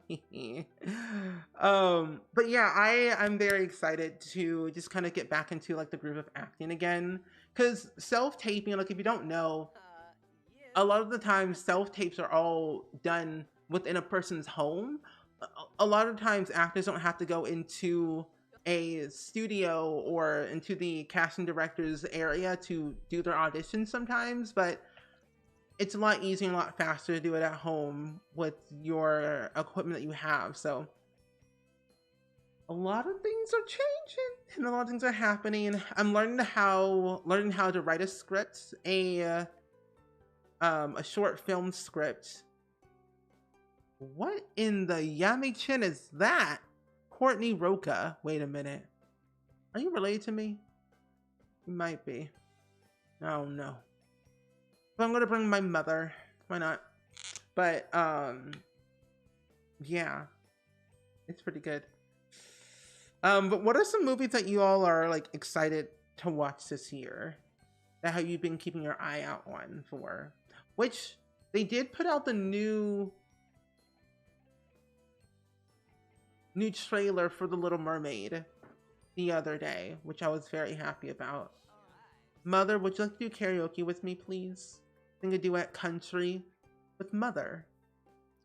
But yeah, I'm very excited to just kind of get back into like the groove of acting again. Because self-taping, like if you don't know, a lot of the time self-tapes are all done within a person's home. A lot of times actors don't have to go into a studio or into the casting director's area to do their auditions sometimes, but it's a lot easier and a lot faster to do it at home with your equipment that you have. So a lot of things are changing and a lot of things are happening. I'm learning how to write a script, a short film script. What in the Yami Chin is that? Courtney Roca. Wait a minute. Are you related to me? You might be. Oh no. But I'm gonna bring my mother. Why not? But yeah, it's pretty good. But what are some movies that you all are like excited to watch this year? That how you've been keeping your eye out on for? Which they did put out the new trailer for The Little Mermaid the other day, which I was very happy about. Mother, would you like to do karaoke with me, please? Sing a duet country with Mother.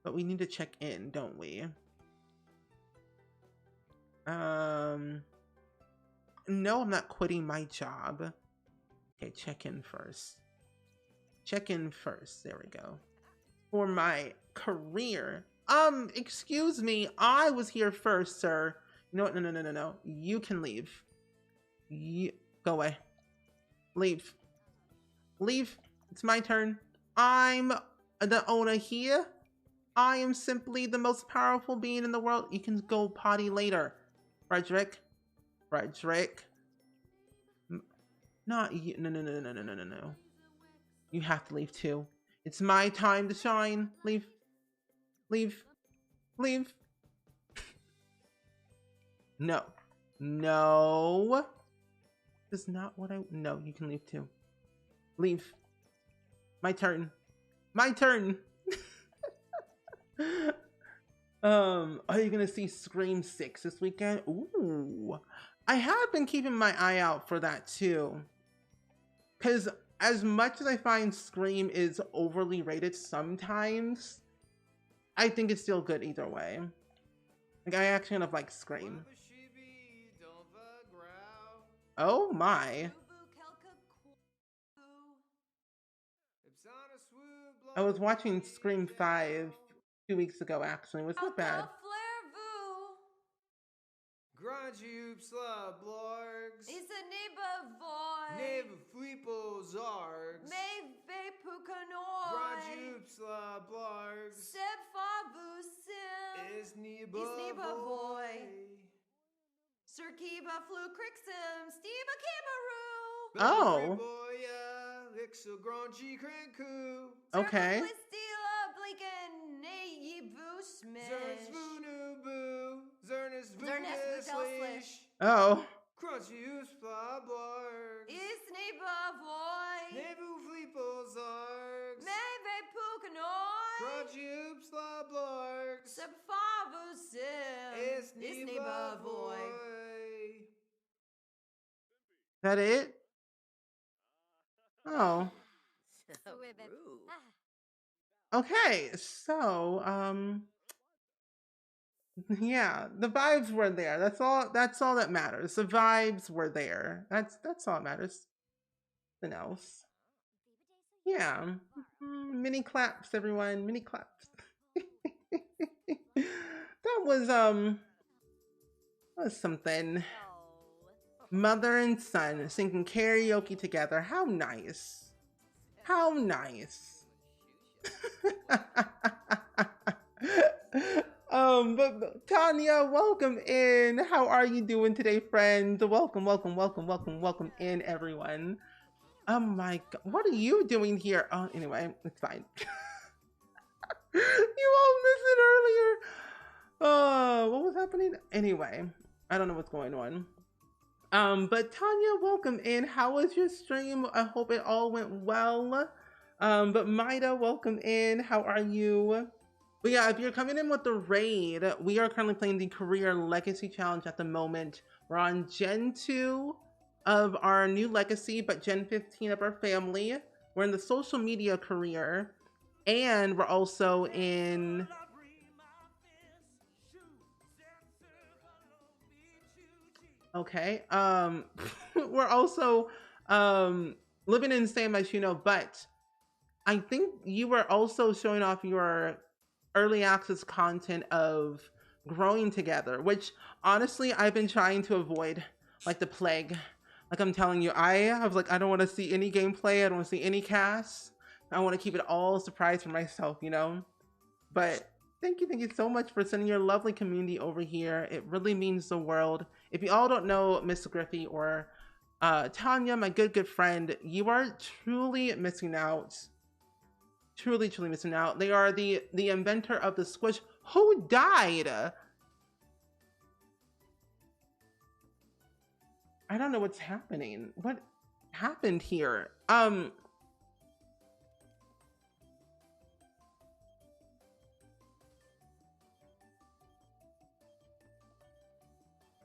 But we need to check in, don't we? No, I'm not quitting my job. Okay, check in first. Check in first. There we go. For my career. Excuse me. I was here first, sir. You know what? No. You can leave. Go away. Leave. Leave. It's my turn. I'm the owner here. I am simply the most powerful being in the world. You can go potty later. Frederick. Not you. No. You have to leave too. It's my time to shine. Leave. No. That's not what no, you can leave too. Leave. My turn. Are you gonna see Scream 6 this weekend? Ooh. I have been keeping my eye out for that too. Because as much as I find Scream is overly rated sometimes, I think it's still good either way. Like, I actually kind of like Scream. Oh my. I was watching Scream 5 2 weeks ago, actually. It was not bad. Is a neighbor void. Neve flipo zargs. Me ve pukanoi. Grajupsla blargs. Seb fabu sim. Is neba void. Sir Kiba flu crixum. Steva kibaru. Oh. Lixo gronchi cranku. Okay. Stila bliken neyibu smish. Zernus Vudelslish. Oh. Crunchyus flablargs. Is neighbor void. Nevu flipo zargs. Meve pukanoi. Crunchyus flablargs. Sub favu sim. Is neighbor void. That it? Oh. Okay, so yeah, the vibes were there. That's all that matters. The vibes were there. That's all that matters. Nothing else. Yeah. Mini claps, everyone. Mini claps. That was something. Mother and son singing karaoke together. How nice. How nice. But Tanya, welcome in. How are you doing today, friends? Welcome in, everyone. Oh my God, what are you doing here? Oh, anyway, it's fine. You all missed it earlier. What was happening? Anyway, I don't know what's going on. But Tanya, welcome in. How was your stream? I hope it all went well. But Maida, welcome in. How are you? But yeah, if you're coming in with the raid, we are currently playing the Career Legacy Challenge at the moment. We're on Gen 2 of our new legacy, but Gen 15 of our family. We're in the social media career, and we're also in... Okay, we're also living in San Myshuno, but I think you were also showing off your early access content of growing together, which honestly I've been trying to avoid like the plague. Like I'm telling you, I was like, I don't want to see any gameplay, I don't want to see any casts. I want to keep it all a surprise for myself, you know? But thank you so much for sending your lovely community over here. It really means the world. If you all don't know Miss Griffey or Tanya, my good friend, you are truly missing out. Truly missing out. They are the inventor of the squish. Who died? I don't know what's happening. What happened here?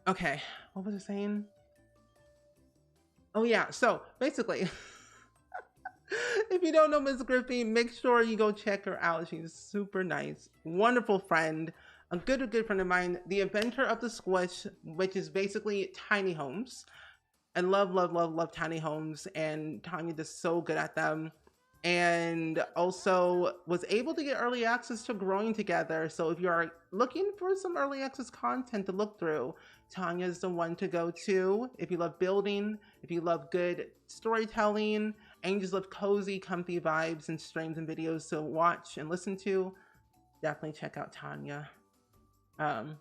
Okay, what was I saying? Oh yeah, so basically, if you don't know Ms. Griffey, make sure you go check her out. She's super nice, wonderful friend, a good friend of mine, the inventor of the squish, which is basically tiny homes. I love, love, love, love tiny homes, and Tanya is so good at them. And also was able to get early access to Growing Together. So if you are looking for some early access content to look through, Tanya is the one to go to. If you love building, if you love good storytelling, and you just love cozy, comfy vibes and streams and videos to watch and listen to, definitely check out Tanya. Maybe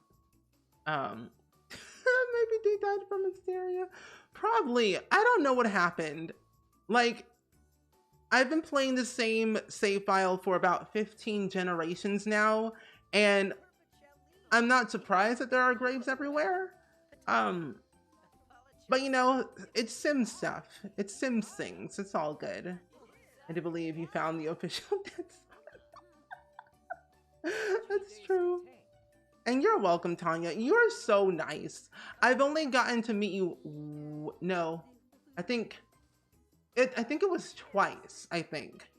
they died from hysteria. Probably. I don't know what happened. Like, I've been playing the same save file for about 15 generations now, and I'm not surprised that there are graves everywhere. But you know, it's Sim stuff. It's Sims things. It's all good. I do believe you found the official death spot. That's true. And you're welcome, Tanya. You're so nice. I've only gotten to meet you. No, I think it was twice. I think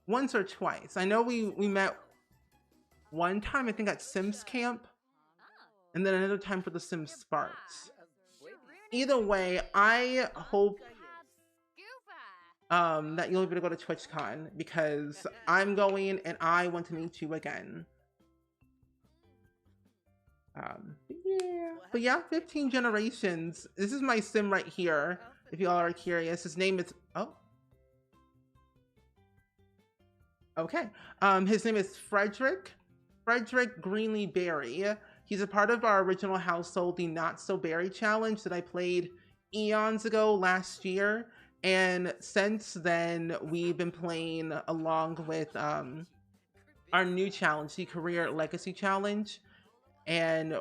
once or twice. I know we met one time. I think at Sims Camp, and then another time for the Sims Sparks. Either way, I hope that you'll be able to go to TwitchCon, because I'm going and I want to meet you again. But yeah, 15 generations. This is my sim right here, if y'all are curious. His name is, okay. His name is Frederick Greenlee Berry. He's a part of our original household, the Not So Berry challenge that I played eons ago last year. And since then, we've been playing along with our new challenge, the Career Legacy Challenge. And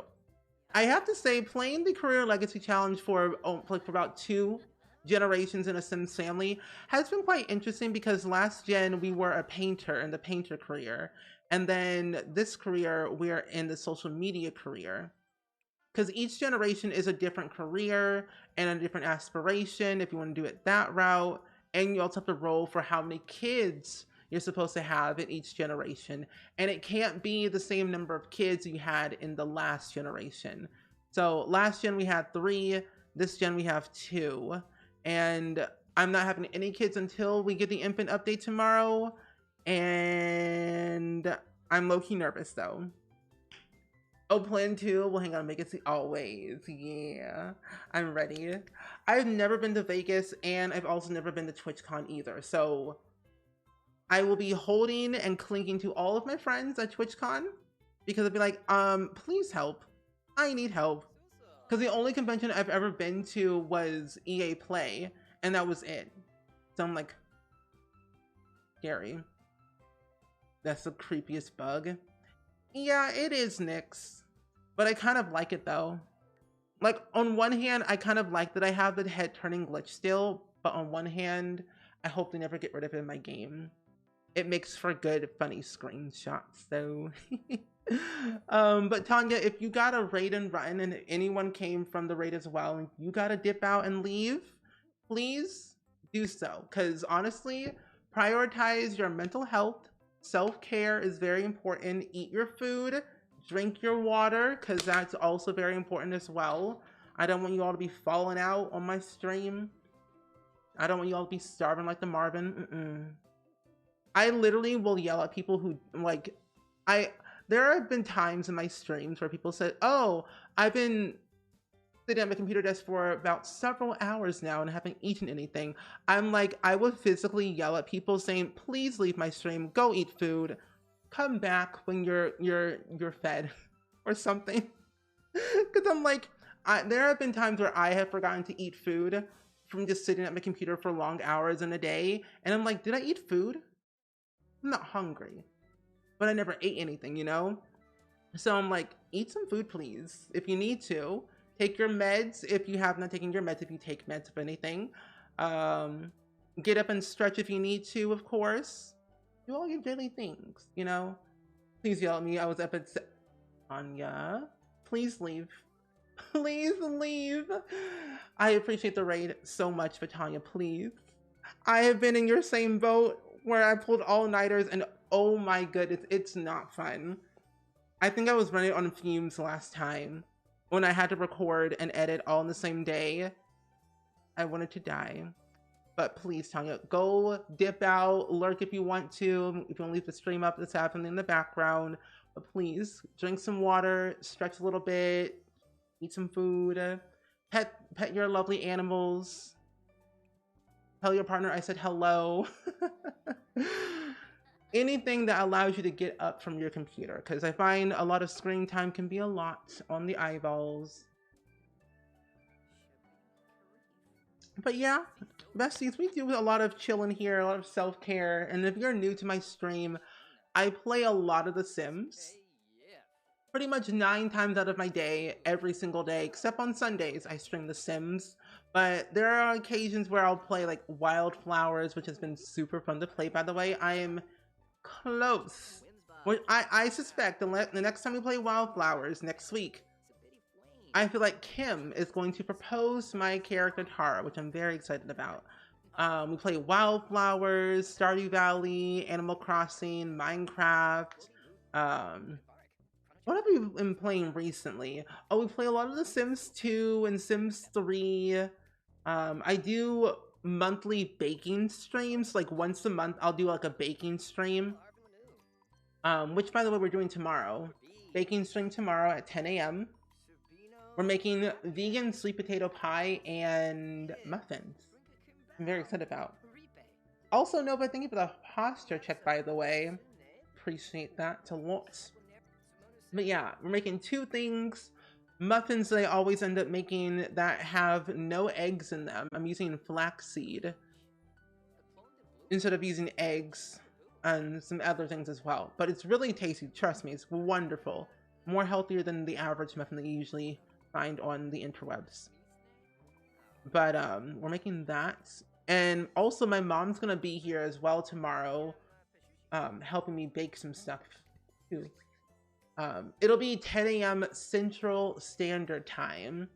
I have to say, playing the Career Legacy Challenge for about 2 generations in a Sims family has been quite interesting, because last gen we were a painter in the painter career, and then this career we're in the social media career, because each generation is a different career and a different aspiration if you want to do it that route. And you also have to roll for how many kids you're supposed to have in each generation, and it can't be the same number of kids you had in the last generation. So last gen we had 3, this gen we have 2, and I'm not having any kids until we get the infant update tomorrow, and I'm low-key nervous though. Oh, plan 2, well hang on, make it see always. Yeah, I'm ready. I've never been to Vegas, and I've also never been to TwitchCon either, so I will be holding and clinging to all of my friends at TwitchCon, because I'll be like, please help. I need help. Because the only convention I've ever been to was EA Play, and that was it. So I'm like, scary. That's the creepiest bug. Yeah, it is, Nyx. But I kind of like it though. Like, on one hand, I kind of like that I have the head turning glitch still, but on one hand, I hope they never get rid of it in my game. It makes for good, funny screenshots, so. But Tanya, if you got a raid and run, and anyone came from the raid as well, and you gotta dip out and leave, please do so. Because honestly, prioritize your mental health. Self-care is very important. Eat your food, drink your water, because that's also very important as well. I don't want you all to be falling out on my stream. I don't want you all to be starving like the Marvin. I literally will yell at people who, like, there have been times in my streams where people said, oh, I've been sitting at my computer desk for about several hours now and haven't eaten anything. I'm like, I would physically yell at people saying, please leave my stream, go eat food, come back when you're fed or something. Because I'm like, there have been times where I have forgotten to eat food from just sitting at my computer for long hours in a day. And I'm like, did I eat food? I'm not hungry, but I never ate anything, you know? So I'm like, eat some food, please. If you need to, take your meds if you have not taken your meds, if you take meds of anything. Get up and stretch if you need to, of course. Do all your daily things, you know? Please yell at me. I was up at Anya. Please leave. Please leave. I appreciate the raid so much, but Tanya, please. I have been in your same boat where I pulled all-nighters, and oh my goodness, it's not fun. I think I was running on fumes last time when I had to record and edit all in the same day. I wanted to die. But please, Tanya, go dip out, lurk if you want to. If you want to leave the stream up, let's have something in the background. But please, drink some water, stretch a little bit, eat some food, pet your lovely animals. Tell your partner I said hello. Anything that allows you to get up from your computer, because I find a lot of screen time can be a lot on the eyeballs. But yeah, besties, we do a lot of chilling here, a lot of self-care. And if you're new to my stream, I play a lot of The Sims. Pretty much 9 times out of my day, every single day, except on Sundays, I stream The Sims. But there are occasions where I'll play like Wildflowers, which has been super fun to play, by the way. I am close. I suspect the next time we play Wildflowers, next week, I feel like Kim is going to propose to my character Tara, which I'm very excited about. We play Wildflowers, Stardew Valley, Animal Crossing, Minecraft. What have we been playing recently? Oh, we play a lot of The Sims 2 and Sims 3. I do monthly baking streams. Like once a month, I'll do like a baking stream. Which, by the way, we're doing tomorrow. Baking stream tomorrow at 10 a.m. We're making vegan sweet potato pie and muffins. I'm very excited about. Also, Nova, thank you for the posture check, by the way. Appreciate that a lot. But yeah, we're making 2 things. Muffins that I always end up making that have no eggs in them. I'm using flaxseed instead of using eggs and some other things as well. But it's really tasty. Trust me, it's wonderful. More healthier than the average muffin that you usually find on the interwebs. But we're making that. And also my mom's gonna be here as well tomorrow, helping me bake some stuff too. It'll be 10 a.m. Central Standard Time,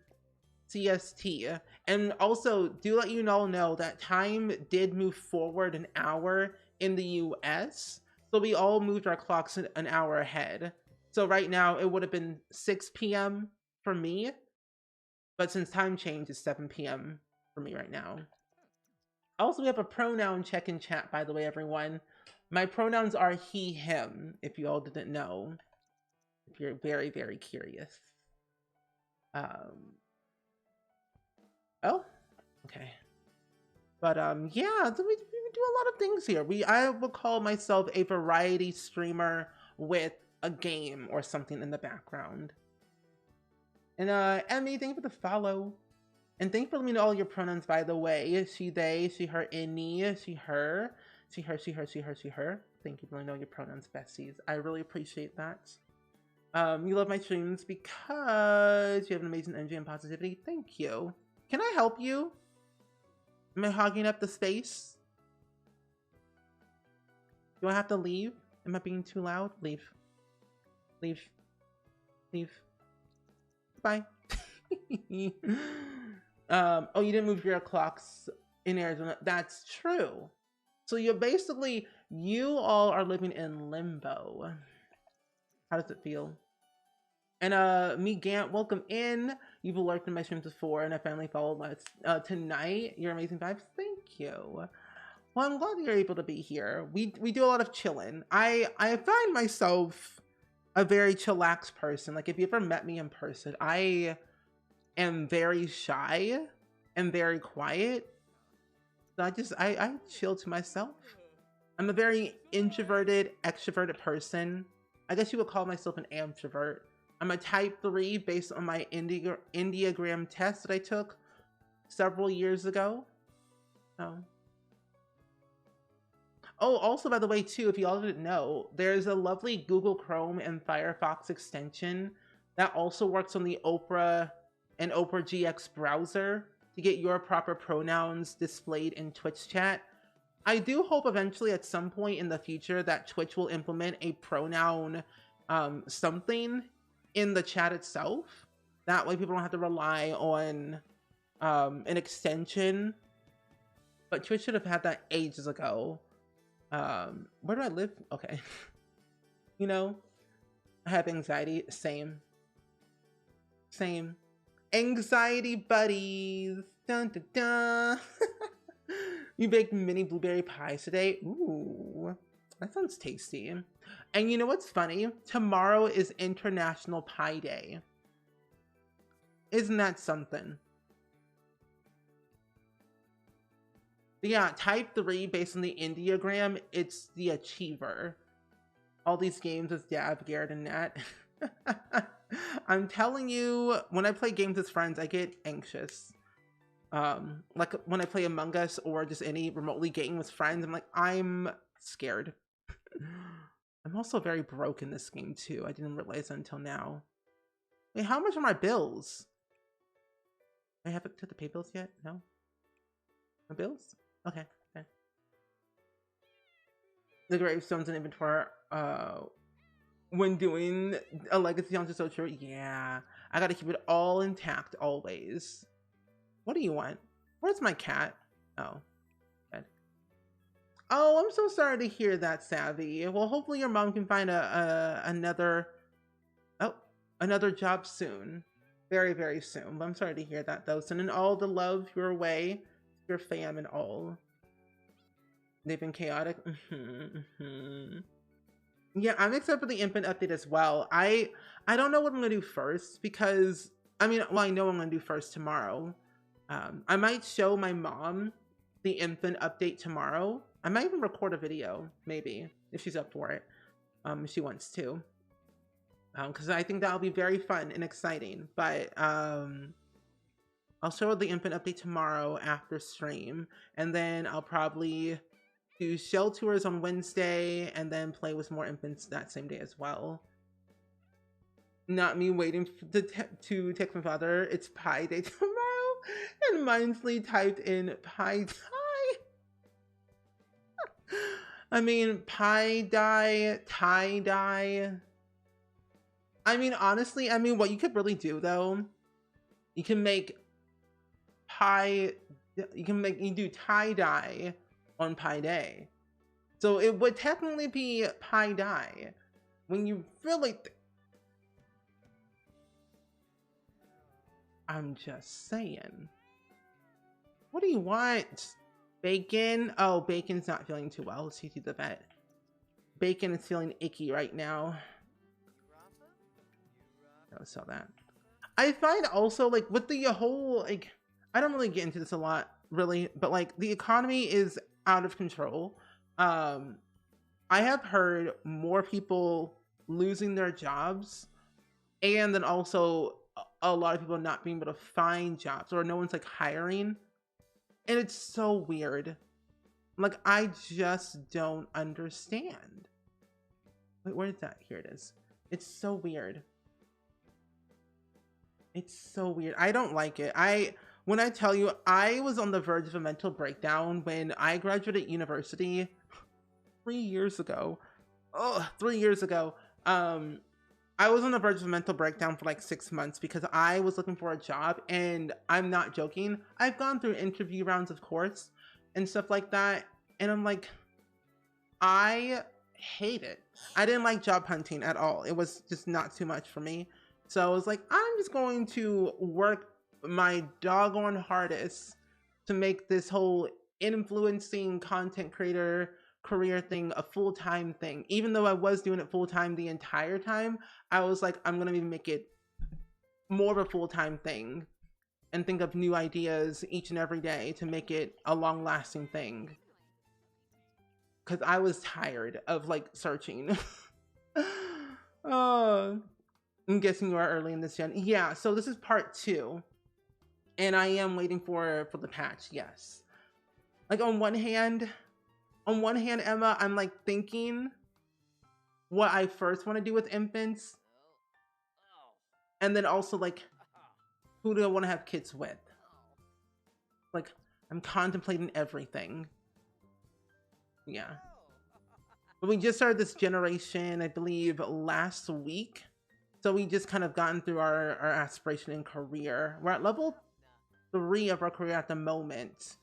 CST. And also do let you all know that time did move forward an hour in the US. So we all moved our clocks an hour ahead. So right now it would have been 6 p.m. for me, but since time change, it's 7 p.m. for me right now. Also, we have a pronoun check in chat, by the way, everyone. My pronouns are he, him, if you all didn't know. If you're very, very curious. Oh, okay. But yeah, so we do a lot of things here. I will call myself a variety streamer with a game or something in the background. And Emmy, thank you for the follow. And thank you for letting me know all your pronouns, by the way. She, they, she, her, any, she, her. She, her, she, her, she, her, she, her. Thank you for letting me know your pronouns, besties. I really appreciate that. You love my streams because you have an amazing energy and positivity. Thank you. Can I help you? Am I hogging up the space? Do I have to leave? Am I being too loud? Leave. Leave. Leave. Bye. Oh, you didn't move your clocks in Arizona. That's true. So you're basically, you all are living in limbo. How does it feel? And me, Gant, welcome in. You've lurked in my streams before, and I finally followed us tonight. Your amazing vibes. Thank you. Well, I'm glad you're able to be here. We do a lot of chilling. I find myself a very chillax person. Like, if you ever met me in person, I am very shy and very quiet. So I chill to myself. I'm a very introverted, extroverted person. I guess you would call myself an ambivert. I'm a type 3 based on my Enneagram test that I took several years ago. Oh, also, by the way, too, if you all didn't know, there's a lovely Google Chrome and Firefox extension that also works on the Opera and Opera GX browser to get your proper pronouns displayed in Twitch chat. I do hope eventually at some point in the future that Twitch will implement a pronoun something in the chat itself. That way people don't have to rely on an extension. But Twitch should have had that ages ago. Where do I live? Okay. You know, I have anxiety. Same. Anxiety buddies. Dun, dun, dun. You baked mini blueberry pies today? Ooh, that sounds tasty. And you know what's funny? Tomorrow is International Pie Day. Isn't that something? But yeah, type 3 based on the Indiagram, it's the achiever. All these games with Dab, Garrett, and Nat. I'm telling you, when I play games with friends, I get anxious. Like when I play Among Us or just any remotely game with friends, I'm like, I'm scared. I'm also very broke in this game too. I didn't realize that until now. Wait, how much are my bills? I haven't to the pay bills yet? No? My bills? Okay. The gravestones and inventory when doing a legacy on so true. Yeah, I gotta keep it all intact always. What do you want? Where's my cat? Oh, good. Oh, I'm so sorry to hear that, Savvy. Well, hopefully your mom can find another job soon. Very, very soon. But I'm sorry to hear that though. Sending all the love your way, your fam and all. They've been chaotic. Yeah, I'm excited for the infant update as well. I don't know what I'm gonna do first because I mean, well, I know I'm gonna do first tomorrow. I might show my mom the infant update tomorrow. I might even record a video, maybe, if she's up for it. If she wants to. Because I think that'll be very fun and exciting. But I'll show the infant update tomorrow after stream, and then I'll probably do shell tours on Wednesday and then play with more infants that same day as well. Not me waiting to text my father. It's pie day tomorrow, and Mindsley typed in pie dye. I mean, pie dye, tie dye. I mean, honestly, I mean, what you could really do though, you can make pie. You do tie dye on Pi Day. So it would technically be Pi Dye when you really I'm just saying. What do you want? Bacon? Oh, Bacon's not feeling too well. Let's see the vet. Bacon is feeling icky right now. I'll sell that. I find also like with the whole like I don't really get into this a lot really, but like the economy is out of control. I have heard more people losing their jobs, and then also a lot of people not being able to find jobs, or no one's like hiring, and it's so weird. Like I just don't understand. Wait, where is that? Here it is. It's so weird. It's so weird. I don't like it. When I tell you, I was on the verge of a mental breakdown when I graduated university 3 years ago. Oh, 3 years ago. I was on the verge of a mental breakdown for like 6 months because I was looking for a job, and I'm not joking. I've gone through interview rounds, of course, and stuff like that. And I'm like, I hate it. I didn't like job hunting at all. It was just not too much for me. So I was like, I'm just going to work my doggone hardest to make this whole influencing content creator career thing a full-time thing. Even though I was doing it full-time the entire time, I was like, I'm gonna make it more of a full-time thing and think of new ideas each and every day to make it a long-lasting thing. Because I was tired of like searching. I'm guessing you are early in this gen. Yeah, so this is part 2. And I am waiting for the patch, yes. Like on one hand, Emma, I'm like thinking what I first want to do with infants. And then also like, who do I want to have kids with? Like, I'm contemplating everything. Yeah. But we just started this generation, I believe, last week. So we just kind of gotten through our aspiration and career. We're at level 3 of our career at the moment,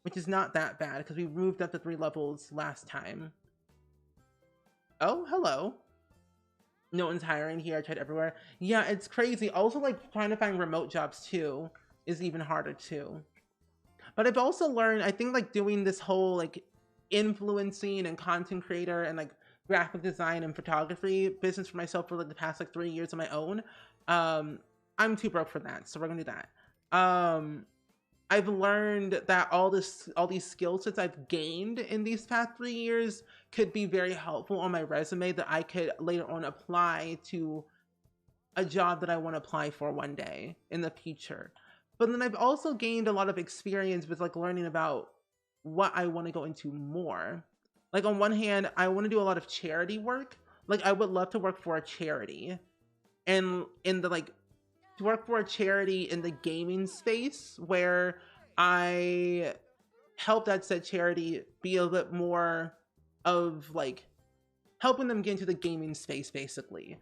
which is not that bad because we moved up to 3 levels last time. Oh, hello. No one's hiring here. I tried everywhere. Yeah, it's crazy. Also, like, trying to find remote jobs too is even harder too. But I've also learned, I think like doing this whole like influencing and content creator and like graphic design and photography business for myself for like the past like 3 years on my own. I'm too broke for that, so we're gonna do that. I've learned that all these skill sets I've gained in these past 3 years could be very helpful on my resume that I could later on apply to a job that I want to apply for one day in the future. But then I've also gained a lot of experience with like learning about what I want to go into more. Like on one hand, I want to do a lot of charity work. Like I would love to work for a charity, and in the like to work for a charity in the gaming space where I help that said charity be a bit more of like helping them get into the gaming space basically.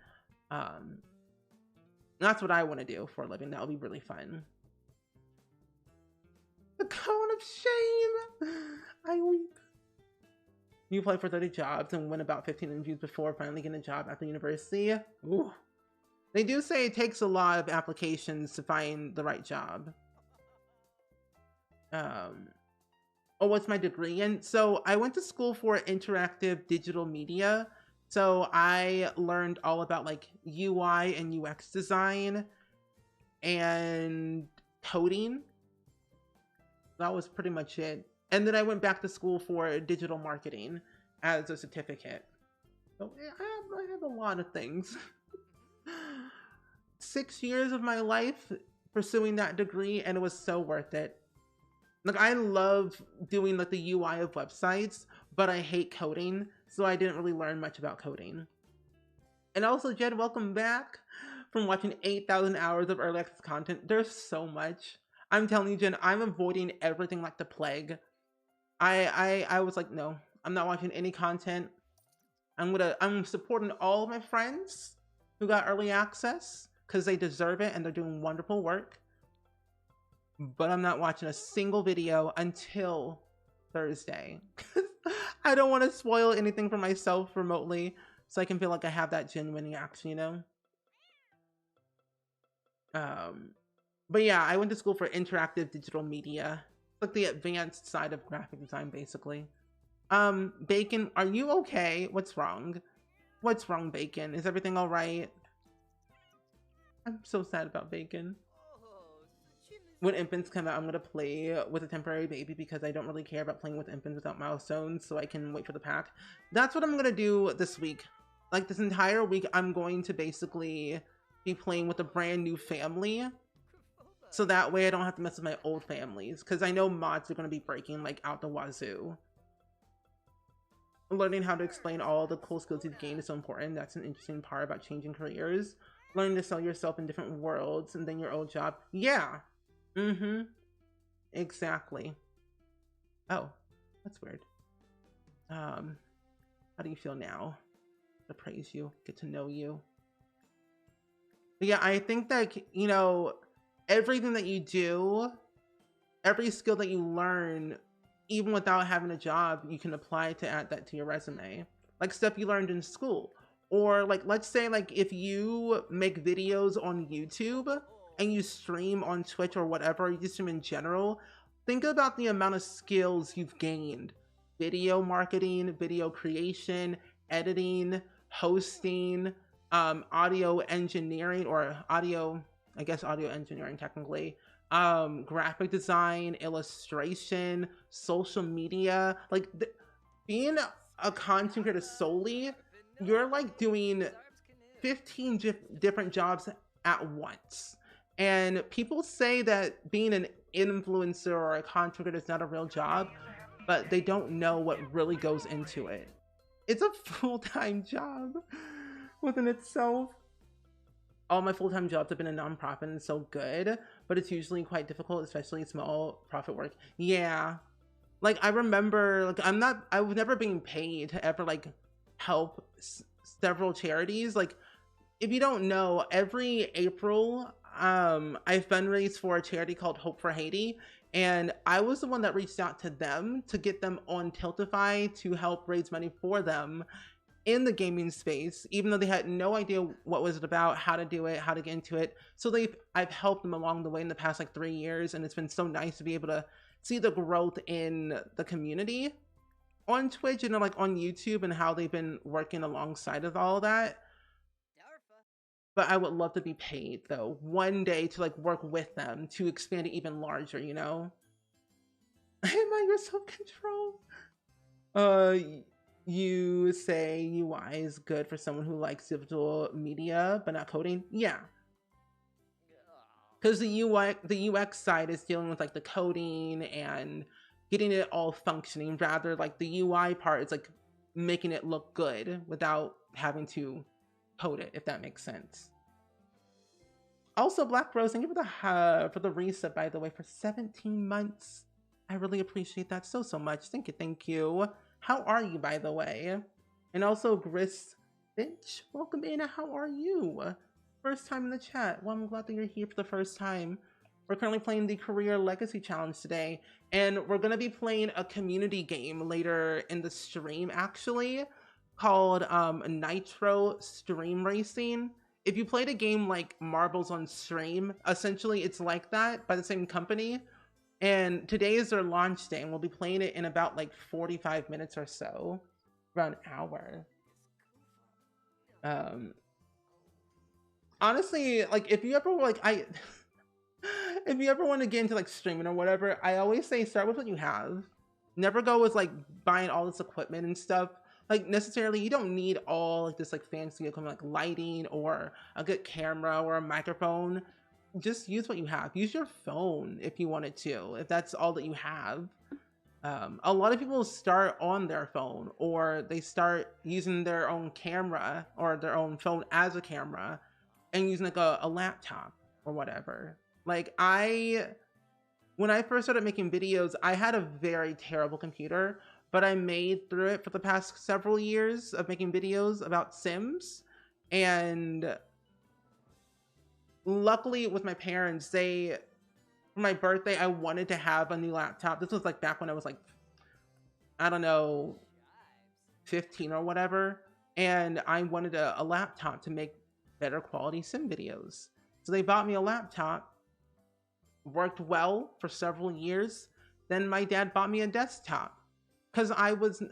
That's what I want to do for a living. That would be really fun. The cone of shame. I weep. You apply for 30 jobs and win about 15 interviews before finally getting a job after university. Ooh. They do say it takes a lot of applications to find the right job. Oh, what's my degree in? So I went to school for interactive digital media. So I learned all about like UI and UX design and coding. That was pretty much it. And then I went back to school for digital marketing as a certificate. So I have a lot of things. 6 years of my life pursuing that degree, and it was so worth it. Like I love doing like the UI of websites, but I hate coding, so I didn't really learn much about coding. And also, Jed, welcome back from watching 8,000 hours of early access content. There's so much. I'm telling you, Jen, I'm avoiding everything like the plague. I was like, no, I'm not watching any content. I'm supporting all of my friends who got early access because they deserve it and they're doing wonderful work. But I'm not watching a single video until Thursday. I don't want to spoil anything for myself remotely, so I can feel like I have that genuine reaction, you know? But yeah, I went to school for interactive digital media. Like the advanced side of graphic design, basically. Bacon, are you okay? What's wrong? What's wrong, Bacon? Is everything all right? I'm so sad about Bacon. When infants come out, I'm gonna play with a temporary baby because I don't really care about playing with infants without milestones, so I can wait for the pack. That's what I'm gonna do this week. Like this entire week, I'm going to basically be playing with a brand new family. So that way I don't have to mess with my old families, because I know mods are gonna be breaking like out the wazoo. Learning how to explain all the cool skills you've gained is so important. That's an interesting part about changing careers. Learning to sell yourself in different worlds and then your old job. Yeah. Mm-hmm. Exactly. Oh, that's weird. How do you feel now? To praise you, get to know you. But yeah, I think that, you know, everything that you do, every skill that you learn, even without having a job, you can apply to add that to your resume. Like stuff you learned in school. Or like, let's say like if you make videos on YouTube and you stream on Twitch or whatever, you stream in general, think about the amount of skills you've gained. Video marketing, video creation, editing, hosting, audio engineering, or audio, I guess audio engineering technically, graphic design, illustration, social media. Like being a content creator solely, you're like doing 15 different jobs at once. And people say that being an influencer or a content creator is not a real job, but they don't know what really goes into it. It's a full-time job within itself. All my full-time jobs have been a nonprofit and so good, but it's usually quite difficult, especially small profit work. Yeah. Like I remember, like I was never being paid to ever like help several charities. Like if you don't know, every April I fundraise for a charity called Hope for Haiti, and I was the one that reached out to them to get them on Tiltify to help raise money for them in the gaming space, even though they had no idea what was it about, how to do it, how to get into it. So I've helped them along the way in the past like 3 years, and it's been so nice to be able to see the growth in the community on Twitch and like on YouTube and how they've been working alongside of all that. But I would love to be paid though one day to like work with them to expand it even larger, you know? Am I your self-control? You say UI is good for someone who likes digital media but not coding. Yeah, because the UX side is dealing with like the coding and getting it all functioning, rather like the UI part is like making it look good without having to code it, if that makes sense. Also, Black Rose, thank you for the reset, by the way, for 17 months. I really appreciate that so much. Thank you, thank you. How are you, by the way? And also, Gris Finch, welcome in. How are you? First time in the chat. Well, I'm glad that you're here for the first time. We're currently playing the Career Legacy Challenge today, and we're going to be playing a community game later in the stream, actually, called Nitro Stream Racing. If you played a game like Marbles on Stream, essentially it's like that by the same company. And today is their launch day, and we'll be playing it in about like 45 minutes or so, around an hour. Honestly, like if you ever if you ever want to get into like streaming or whatever, I always say start with what you have. Never go with like buying all this equipment and stuff. Like necessarily, you don't need all like this like fancy equipment like lighting or a good camera or a microphone. Just use what you have. Use your phone if you wanted to, if that's all that you have. A lot of people start on their phone, or they start using their own camera or their own phone as a camera and using like a laptop or whatever. Like when I first started making videos, I had a very terrible computer, but I made through it for the past several years of making videos about Sims. And luckily with my parents, for my birthday, I wanted to have a new laptop. This was like back when I was like, I don't know, 15 or whatever. And I wanted a laptop to make better quality sim videos. So they bought me a laptop, worked well for several years. Then my dad bought me a desktop because I was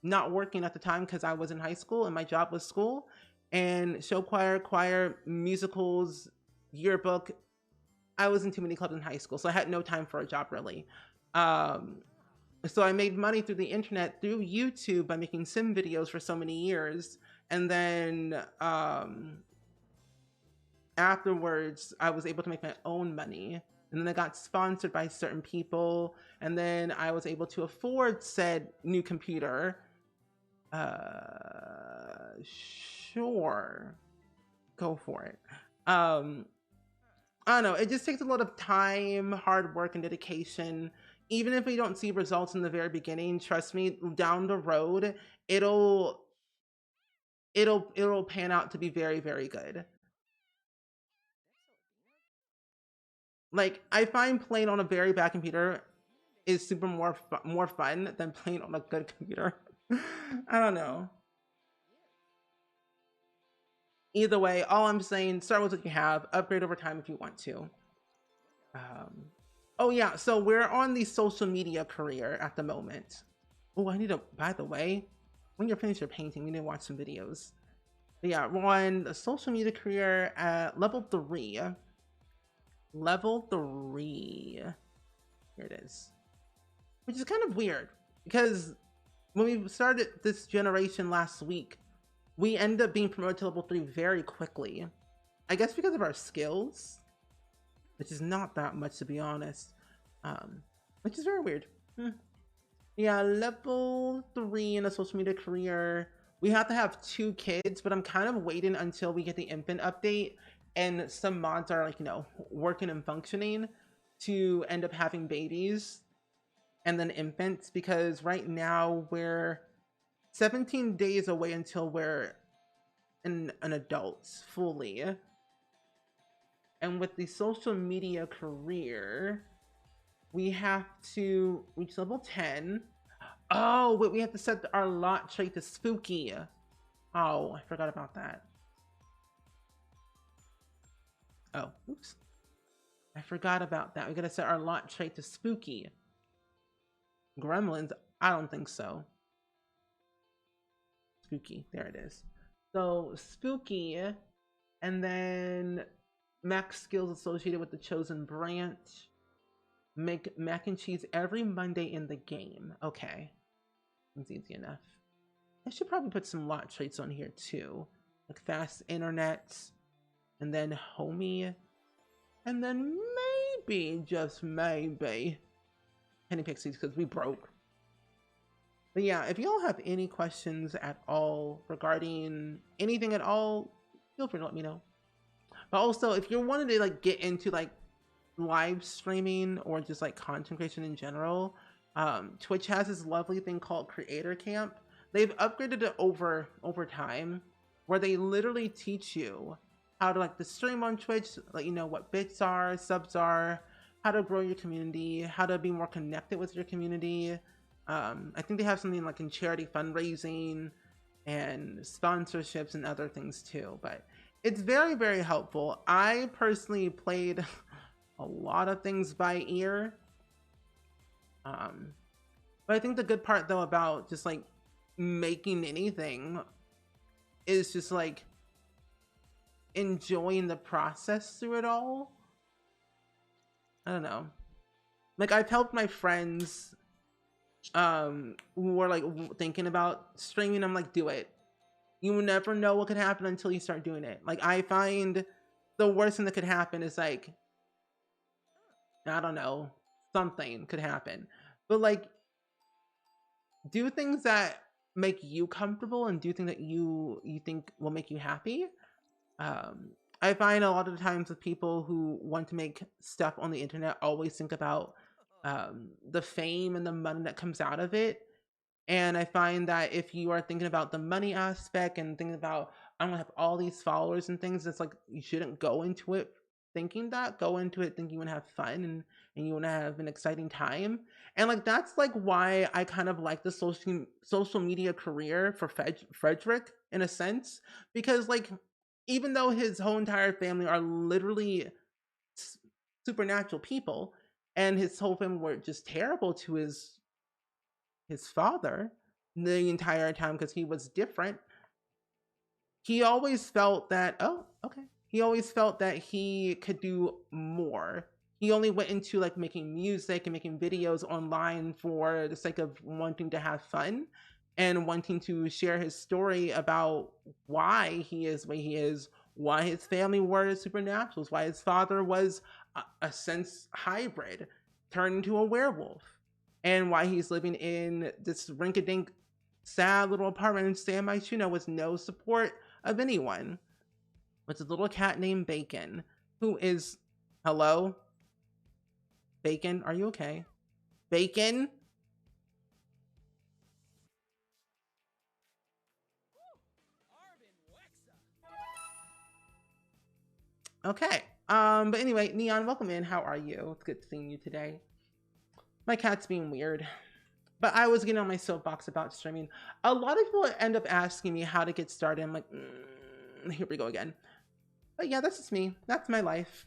not working at the time because I was in high school and my job was school. And show choir, musicals, yearbook. I was in too many clubs in high school, so I had no time for a job really. So I made money through the internet, through YouTube, by making sim videos for so many years. And then afterwards, I was able to make my own money. And then I got sponsored by certain people. And then I was able to afford said new computer. Sure, go for it. I don't know, it just takes a lot of time, hard work, and dedication. Even if we don't see results in the very beginning, trust me, down the road, it'll pan out to be very, very good. Like, I find playing on a very bad computer is super more fun than playing on a good computer. I don't know. Either way, all I'm saying, start with what you have, upgrade over time if you want to. Oh yeah, so we're on the social media career at the moment. Oh, I need to, by the way, when you're finished your painting, we need to watch some videos. But yeah, we're on the social media career at level 3. Level 3. Here it is. Which is kind of weird, because when we started this generation last week, we ended up being promoted to level 3 very quickly. I guess because of our skills, which is not that much to be honest, which is very weird. Yeah, level 3 in a social media career. We have to have 2 kids, but I'm kind of waiting until we get the infant update and some mods are like, you know, working and functioning to end up having babies and then infants, because right now we're 17 days away until we're an adult fully. And with the social media career, we have to reach level 10. Oh, wait, we have to set our lot trait to spooky. Oh, I forgot about that. Oh, oops. I forgot about that. We gotta set our lot trait to spooky. Gremlins, I don't think so. Spooky, there it is. So spooky, and then max skills associated with the chosen branch. Make mac and cheese every Monday in the game. Okay, it's easy enough. I should probably put some lot traits on here too, like fast internet, and then homey, and then maybe, just maybe, penny pixies, because we broke. But yeah, if y'all have any questions at all regarding anything at all, feel free to let me know. But also, if you're wanting to like get into like live streaming or just like content creation in general, Twitch has this lovely thing called Creator Camp. They've upgraded it over time, where they literally teach you how to like to stream on Twitch, let you know what bits are, subs are, how to grow your community, how to be more connected with your community. I think they have something like in charity fundraising and sponsorships and other things too, but it's very, very helpful. I personally played a lot of things by ear. But I think the good part though about just like making anything is just like enjoying the process through it all. I don't know. Like I've helped my friends who were like thinking about streaming. I'm like, do it. You never know what could happen until you start doing it. Like I find the worst thing that could happen is like, I don't know, something could happen. But like, do things that make you comfortable and do things that you think will make you happy. I find a lot of the times with people who want to make stuff on the internet always think about the fame and the money that comes out of it. And I find that if you are thinking about the money aspect and thinking about, I'm gonna have all these followers and things, it's like you shouldn't go into it thinking that. Go into it thinking you want to have fun and you want to have an exciting time. And like that's like why I kind of like the social media career for Frederick in a sense, because like even though his whole entire family are literally supernatural people, and his whole family were just terrible to his father the entire time because he was different, he always felt that, oh, okay. He always felt that he could do more. He only went into like making music and making videos online for the sake of wanting to have fun and wanting to share his story about why he is the way he is, why his family were supernaturals, why his father was a sense hybrid turned into a werewolf, and why he's living in this rinky-dink sad little apartment in San Myshuno with no support of anyone, with a little cat named Bacon, who is, hello? Bacon, are you okay? Bacon? Okay, but anyway, Neon, welcome in. How are you? It's good seeing you today. My cat's being weird. But I was getting on my soapbox about streaming. A lot of people end up asking me how to get started. I'm like, here we go again. But yeah, that's just me. That's my life.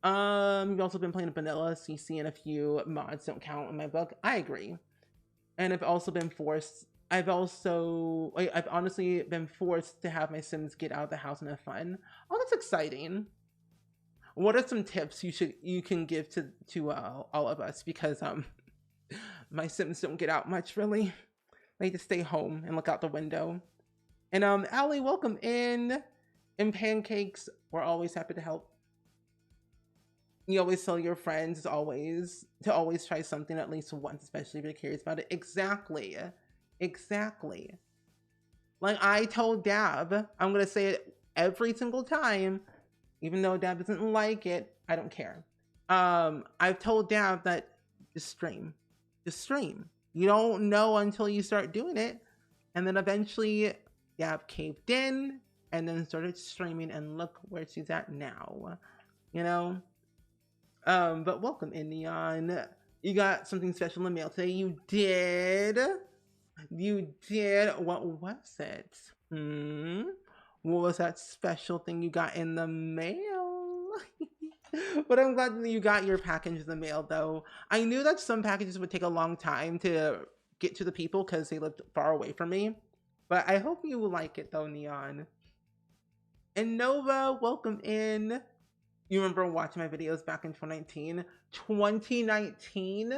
You've also been playing vanilla CC and a few mods don't count in my book. I agree. And I've also been forced. I've honestly been forced to have my Sims get out of the house and have fun. Oh, that's exciting. What are some tips you can give to all of us? Because my Sims don't get out much, really. They just stay home and look out the window. And Allie, welcome in. And Pancakes, we're always happy to help. You always tell your friends to always try something at least once, especially if you're curious about it. Exactly. Like I told Dab, I'm gonna say it every single time, even though Dab doesn't like it. I don't care. I've told Dab that just stream. You don't know until you start doing it. And then eventually Dab caved in and then started streaming, and look where she's at now, you know? But welcome in, Neon. You got something special in the mail today. You did. What was it? What was that special thing you got in the mail? But I'm glad that you got your package in the mail, though. I knew that some packages would take a long time to get to the people because they lived far away from me. But I hope you like it, though, Neon. And Nova, welcome in. You remember watching my videos back in 2019? 2019?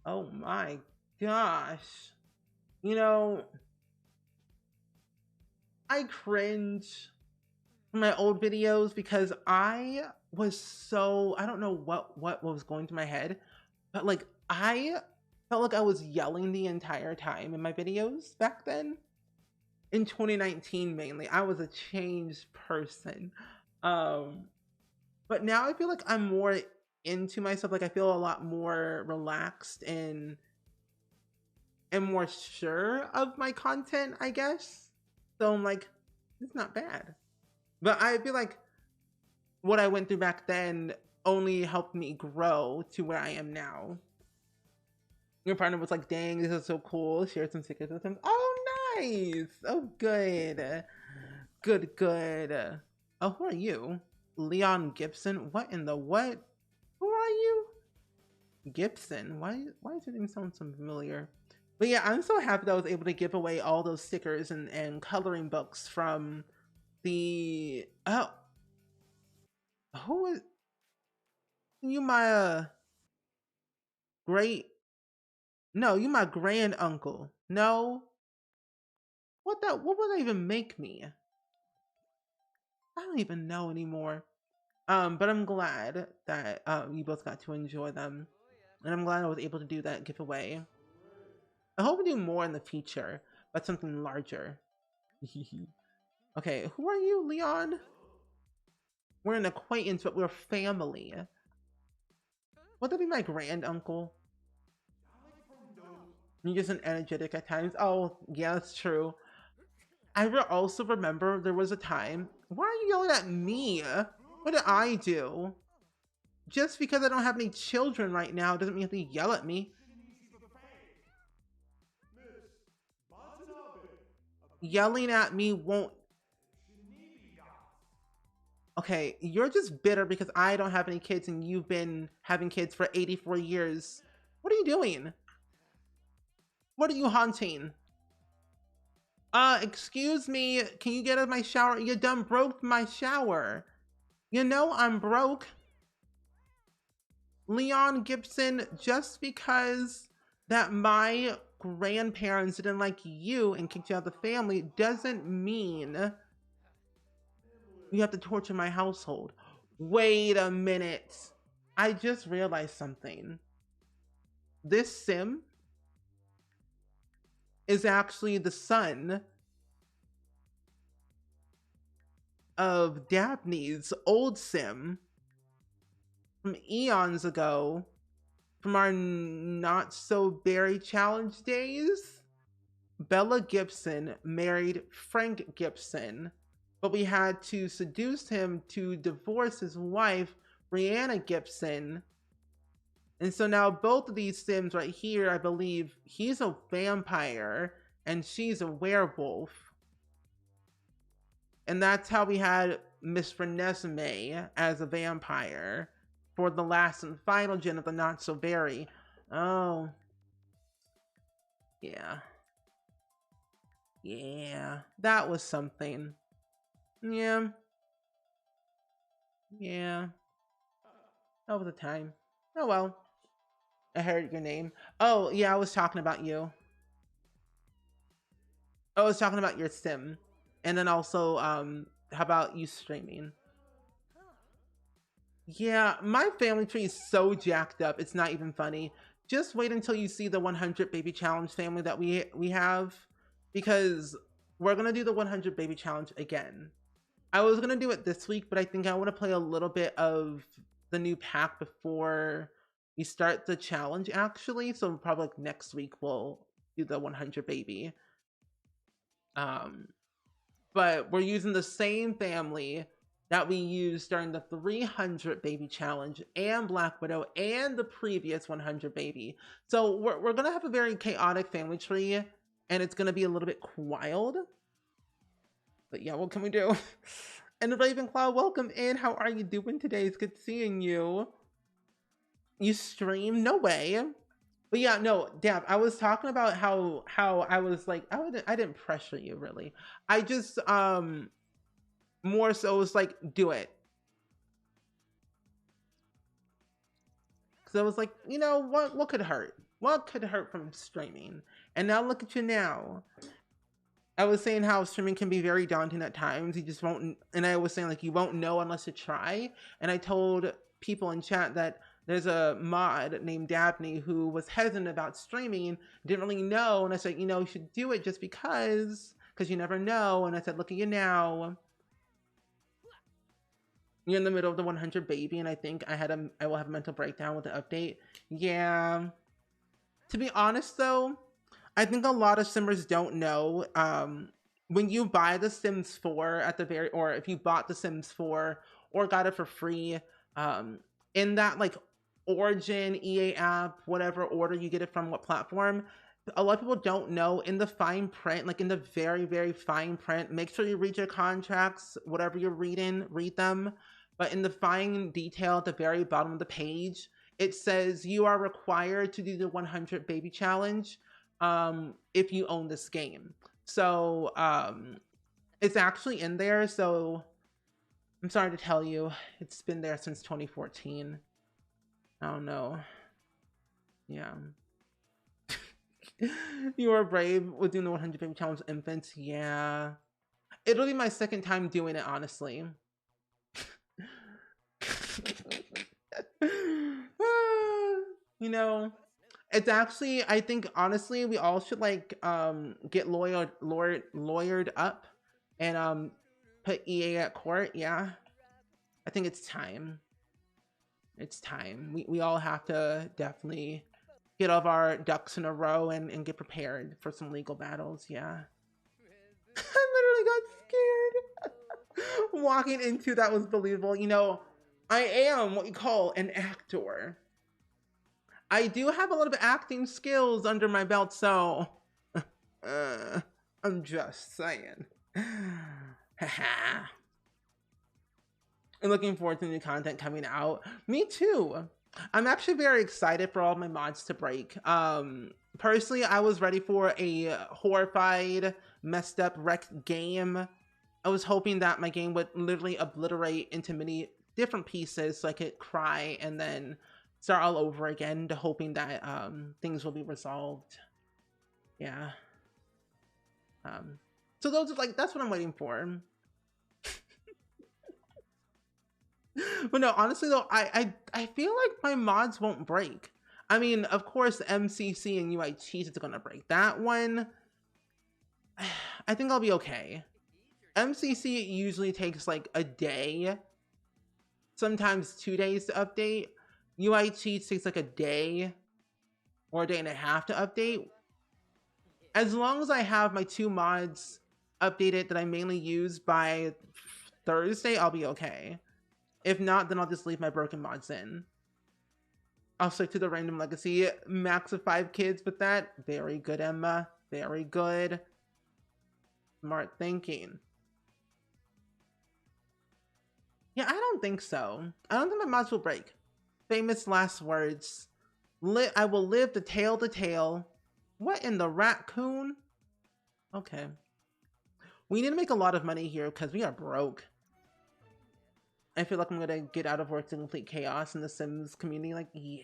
Oh my gosh. You know, I cringe from my old videos because I was so, I don't know what was going through my head, but like I felt like I was yelling the entire time in my videos back then. In 2019 mainly, I was a changed person. But now I feel like I'm more into myself. Like I feel a lot more relaxed and more sure of my content, I guess. So I'm like, it's not bad. But I feel like what I went through back then only helped me grow to where I am now. Your partner was like, dang, this is so cool. Share some secrets with him. Oh, nice. Oh, good. Good. Oh, who are you? Leon Gibson? What in the what? Who are you? Gibson? Why does your name sound so familiar? But yeah, I'm so happy that I was able to give away all those stickers and coloring books from the... Oh. Who is... You my, great... No, you my grand uncle. No? What would that even make me? I don't even know anymore. But I'm glad that you both got to enjoy them. And I'm glad I was able to do that giveaway. I hope we do more in the future, but something larger. Okay, who are you, Leon? We're an acquaintance, but we're family. Would that be my grand uncle? You're just an energetic at times. Oh, yeah, that's true. I also remember there was a time. Why are you yelling at me? What did I do? Just because I don't have any children right now doesn't mean you have to yell at me. Yelling at me won't... Okay, you're just bitter because I don't have any kids and you've been having kids for 84 years. What are you doing? What are you haunting? Excuse me, can you get out of my shower? You done broke my shower. You know I'm broke. Leon Gibson, just because that my grandparents didn't like you and kicked you out of the family doesn't mean you have to torture my household. Wait a minute. I just realized something. This sim is actually the son of Daphne's old sim from eons ago, from our not so berry challenge days. Bella Gibson married Frank Gibson, but we had to seduce him to divorce his wife, Brianna Gibson. And so now both of these sims right here, I believe he's a vampire and she's a werewolf. And that's how we had Miss Renesmee as a vampire for the last and final gen of the Not So Berry. Oh. Yeah. Yeah. That was something. Yeah. Yeah. That was a time. Oh well. I heard your name. Oh, yeah, I was talking about you. I was talking about your sim. And then also, how about you streaming? Yeah, my family tree is so jacked up. It's not even funny. Just wait until you see the 100 baby challenge family that we have, because we're gonna do the 100 baby challenge again. I was gonna do it this week, but I think I want to play a little bit of the new pack before we start the challenge actually. So probably like next week we'll do the 100 baby. But we're using the same family that we used during the 300 baby challenge and Black Widow and the previous 100 baby. So we're gonna have a very chaotic family tree, and it's gonna be a little bit wild. But yeah, what can we do? And Ravenclaw, welcome in. How are you doing today? It's good seeing you. You stream? No way. But yeah, no, Dab, I was talking about how I was like, I didn't pressure you really. I just more so was like, do it. Because I was like, you know, what could hurt? What could hurt from streaming? And now look at you now. I was saying how streaming can be very daunting at times. You just won't, and I was saying like you won't know unless you try. And I told people in chat that there's a mod named Dabney who was hesitant about streaming, didn't really know. And I said, you know, you should do it just because you never know. And I said, look at you now. You're in the middle of the 100 baby, and I think I will have a mental breakdown with the update. Yeah. To be honest though, I think a lot of simmers don't know. When you buy the Sims 4 at the very, or if you bought the Sims 4 or got it for free, in that like Origin, EA app, whatever order you get it from, what platform, a lot of people don't know in the fine print, like in the very, very fine print, make sure you read your contracts, whatever you're reading, read them. But in the fine detail at the very bottom of the page, it says you are required to do the 100 baby challenge if you own this game. So it's actually in there. So I'm sorry to tell you, it's been there since 2014. I don't know. Yeah. You are brave with doing the 100 baby challenge with infants. Yeah. It'll be my second time doing it, honestly. You know, it's actually, I think honestly we all should like get lawyered up and put EA at court. Yeah, I think it's time. It's time. We all have to definitely get all of our ducks in a row and get prepared for some legal battles. Yeah. I literally got scared. Walking into that was believable. You know, I am what you call an actor. I do have a lot of acting skills under my belt, so I'm just saying. I'm looking forward to new content coming out. Me too. I'm actually very excited for all my mods to break. Personally, I was ready for a horrified, messed up, wrecked game. I was hoping that my game would literally obliterate into many different pieces so I could cry and then start all over again, to hoping that things will be resolved. Yeah. So those are like, that's what I'm waiting for. But no, honestly though, I feel like my mods won't break. I mean, of course, MCC and UI Cheats is gonna break. That one, I think I'll be okay. MCC usually takes like a day, sometimes 2 days to update. UI Cheats takes like a day or a day and a half to update. As long as I have my 2 mods updated that I mainly use by Thursday, I'll be okay. If not, then I'll just leave my broken mods in. I'll stick to the random legacy. Max of 5 kids with that. Very good, Emma. Very good. Smart thinking. Yeah, I don't think so. I don't think my mods will break. Famous last words. I will live to tell the tale. What in the raccoon? Okay. We need to make a lot of money here because we are broke. I feel like I'm gonna get out of work to complete chaos in the Sims community. Like, yeah.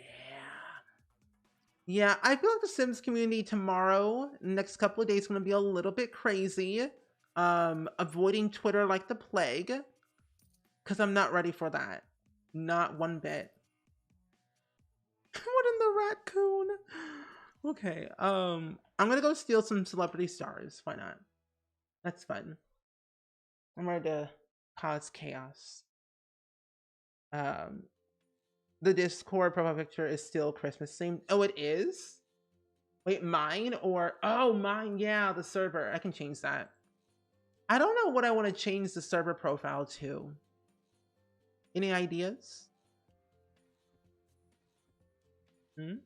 Yeah, I feel like the Sims community tomorrow, next couple of days, is gonna be a little bit crazy. Avoiding Twitter like the plague. Because I'm not ready for that. Not one bit. What in the raccoon? Okay, I'm gonna go steal some celebrity stars. Why not? That's fun. I'm ready to cause chaos. The Discord profile picture is still Christmas themed. Oh, it is? Wait, mine or... Oh, mine, yeah, the server. I can change that. I don't know what I want to change the server profile to. Any ideas? I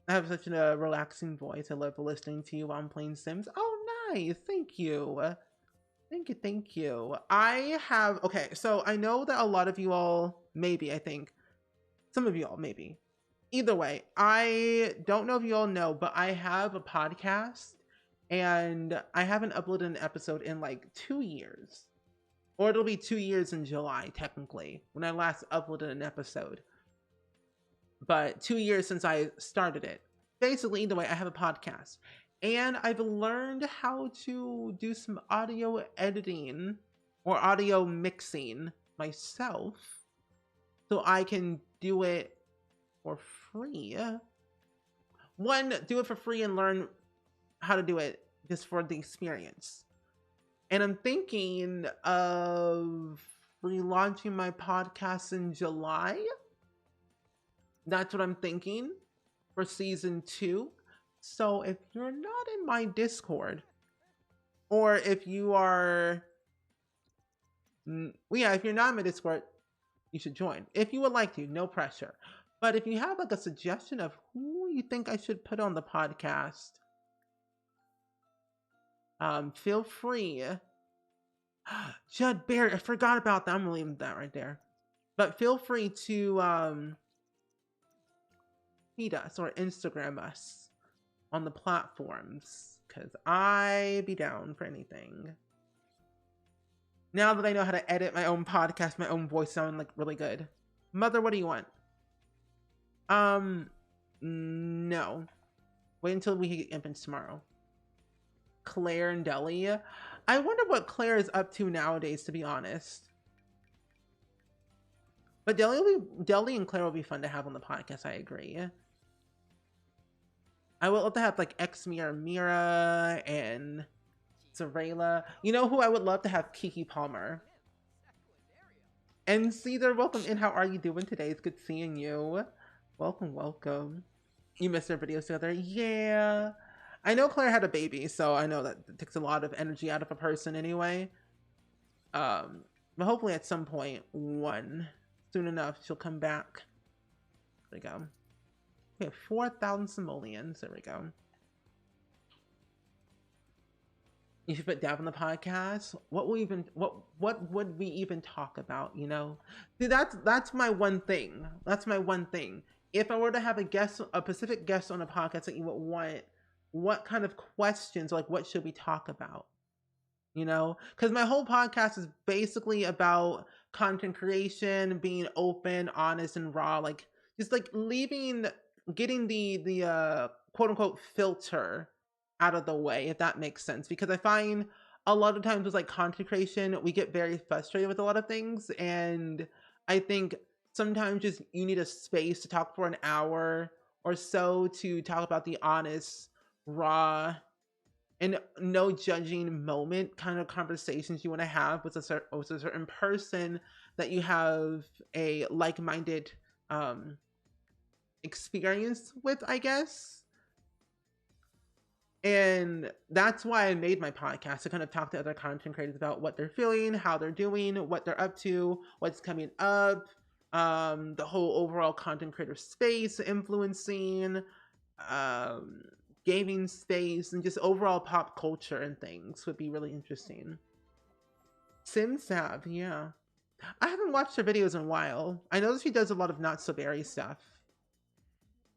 have such a relaxing voice. I love listening to you while I'm playing Sims. Oh, nice. Thank you. Thank you, thank you. I have, okay, so I know that a lot of you all, maybe, I think, some of you all, maybe. Either way, I don't know if you all know, but I have a podcast and I haven't uploaded an episode in like 2 years. Or it'll be 2 years in July, technically, when I last uploaded an episode. But 2 years since I started it. Basically, either way, I have a podcast. And I've learned how to do some audio editing or audio mixing myself so I can do it for free. One, do it for free and learn how to do it just for the experience. And I'm thinking of relaunching my podcast in July. That's what I'm thinking for season 2. So if you're not in my Discord, or if you are, if you're not in my Discord, you should join. If you would like to, no pressure. But if you have like a suggestion of who you think I should put on the podcast, feel free. Judd Barry, I forgot about that. I'm gonna leave that right there. But feel free to tweet us or Instagram us on the platforms, because I be down for anything. Now that I know how to edit my own podcast, my own voice sound like really good. Mother, what do you want? No. Wait until we get infants tomorrow. Claire and Deli. I wonder what Claire is up to nowadays, to be honest. But Deli and Claire will be fun to have on the podcast, I agree. I would love to have like Mira and Zarela. You know who I would love to have? Kiki Palmer. And Cedar, welcome in. How are you doing today? It's good seeing you. Welcome, welcome. You missed our videos together? Yeah. I know Claire had a baby, so I know that it takes a lot of energy out of a person anyway. But hopefully at some point, soon enough, she'll come back. There we go. We have 4,000 simoleons. There we go. You should put Dab on the podcast. What would we even talk about, you know? See, that's my one thing. That's my one thing. If I were to have a specific guest on a podcast that you would want, what kind of questions, like what should we talk about? You know? Because my whole podcast is basically about content creation, being open, honest, and raw. Like, just like getting the quote unquote filter out of the way, if that makes sense. Because I find a lot of times with like content creation, we get very frustrated with a lot of things. And I think sometimes just you need a space to talk for an hour or so to talk about the honest, raw, and no judging moment kind of conversations you want to have with a certain person that you have a like-minded experience with, I guess. And that's why I made my podcast, to kind of talk to other content creators about what they're feeling, how they're doing, what they're up to, what's coming up, the whole overall content creator space, influencing, gaming space, and just overall pop culture and things would be really interesting. Sims have, yeah. I haven't watched her videos in a while. I know that she does a lot of not so berry stuff.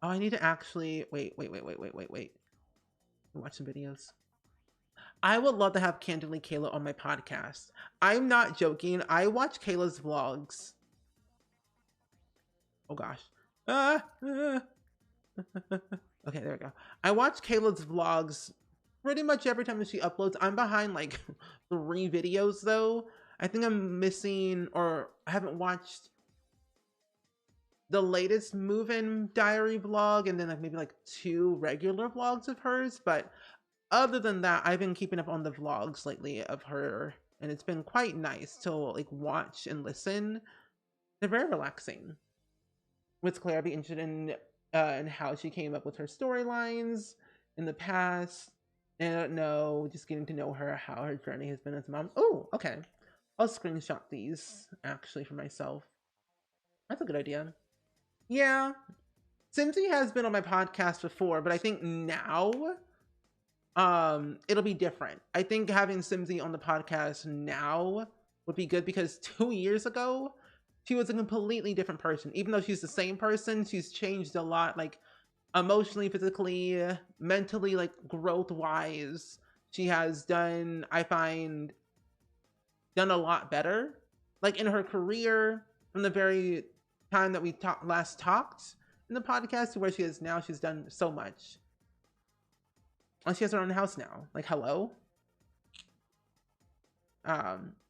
Oh, I need to actually wait. Watch some videos. I would love to have Candidly Kayla on my podcast. I'm not joking. I watch Kayla's vlogs. Oh gosh. Okay, there we go. I watch Kayla's vlogs pretty much every time that she uploads. I'm behind like 3 videos though. I think I'm missing, or I haven't watched the latest move-in diary vlog, and then like maybe like 2 regular vlogs of hers. But other than that, I've been keeping up on the vlogs lately of her, and it's been quite nice to like watch and listen. They're very relaxing. With Claire, I'd be interested in how she came up with her storylines in the past. And I don't know, just getting to know her, how her journey has been as a mom. Oh, okay. I'll screenshot these actually for myself. That's a good idea. Yeah, Simsy has been on my podcast before, but I think now it'll be different. I think having Simsy on the podcast now would be good because 2 years ago, she was a completely different person. Even though she's the same person, she's changed a lot, like emotionally, physically, mentally, like growth wise. She has done, I find, done a lot better. Like in her career, from the very time that we last talked in the podcast to where she is now, she's done so much. And she has her own house now. Like, hello?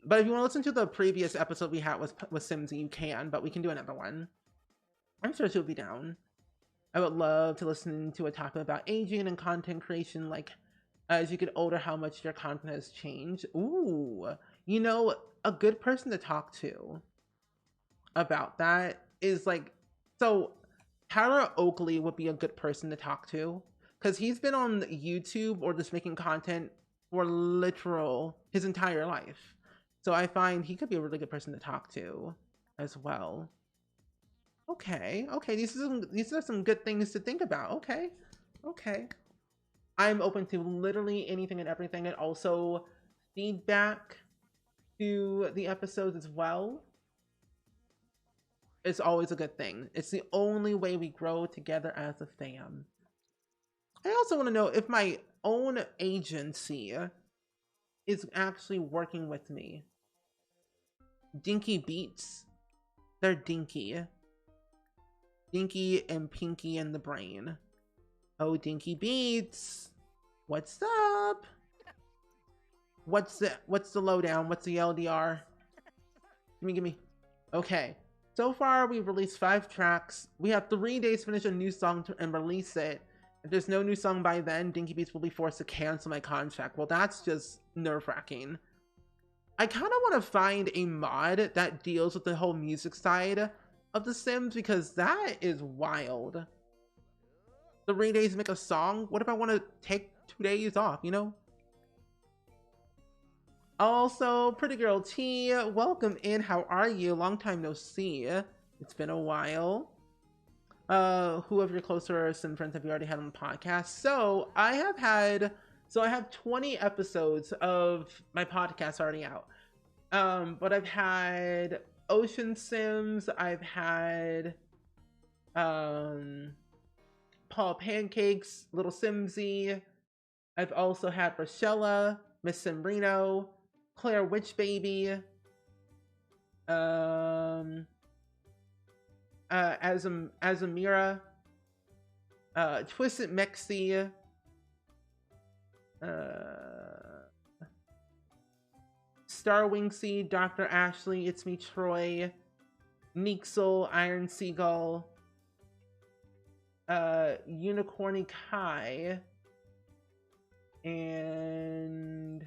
But if you want to listen to the previous episode we had with Simsy, you can, but we can do another one. I'm sure she'll be down. I would love to listen to a topic about aging and content creation, like as you get older, how much your content has changed. Ooh, you know, a good person to talk to about that is like, so Tyler Oakley would be a good person to talk to because he's been on YouTube or just making content for literal his entire life. So I find he could be a really good person to talk to as well. Okay, these are some good things to think about. Okay. I'm open to literally anything and everything, and also feedback to the episodes as well. It's always a good thing. It's the only way we grow together as a fam. I also want to know if my own agency is actually working with me. Dinky Beats. They're Dinky. Dinky and Pinky in the brain. Oh, Dinky Beats. What's up? What's the lowdown? What's the LDR? Gimme. Okay. So far, we've released 5 tracks. We have 3 days to finish a new song and release it. If there's no new song by then, Dinky Beats will be forced to cancel my contract. Well, that's just nerve-wracking. I kind of want to find a mod that deals with the whole music side of The Sims because that is wild. 3 days to make a song? What if I want to take 2 days off, you know? Also, Pretty Girl T, welcome in. How are you? Long time no see. It's been a while. Who of your closer Sim friends have you already had on the podcast? So I have 20 episodes of my podcast already out. But I've had Ocean Sims, I've had Paul Pancakes, Little Simsy. I've also had Rochella, Miss Simbrino, Claire Witch Baby, Azamira, Twisted Mexi, Star Wingsy, Dr. Ashley, It's Me Troy, Neexel, Iron Seagull, Unicorny Kai, and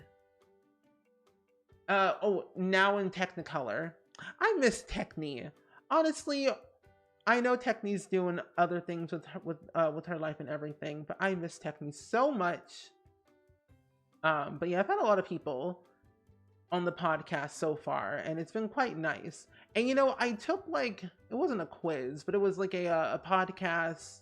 now in Technicolor. I miss Techni. Honestly, I know Techni's doing other things with her life and everything, but I miss Techni so much. But yeah, I've had a lot of people on the podcast so far, and it's been quite nice. And you know, I took it wasn't a quiz, but it was like a podcast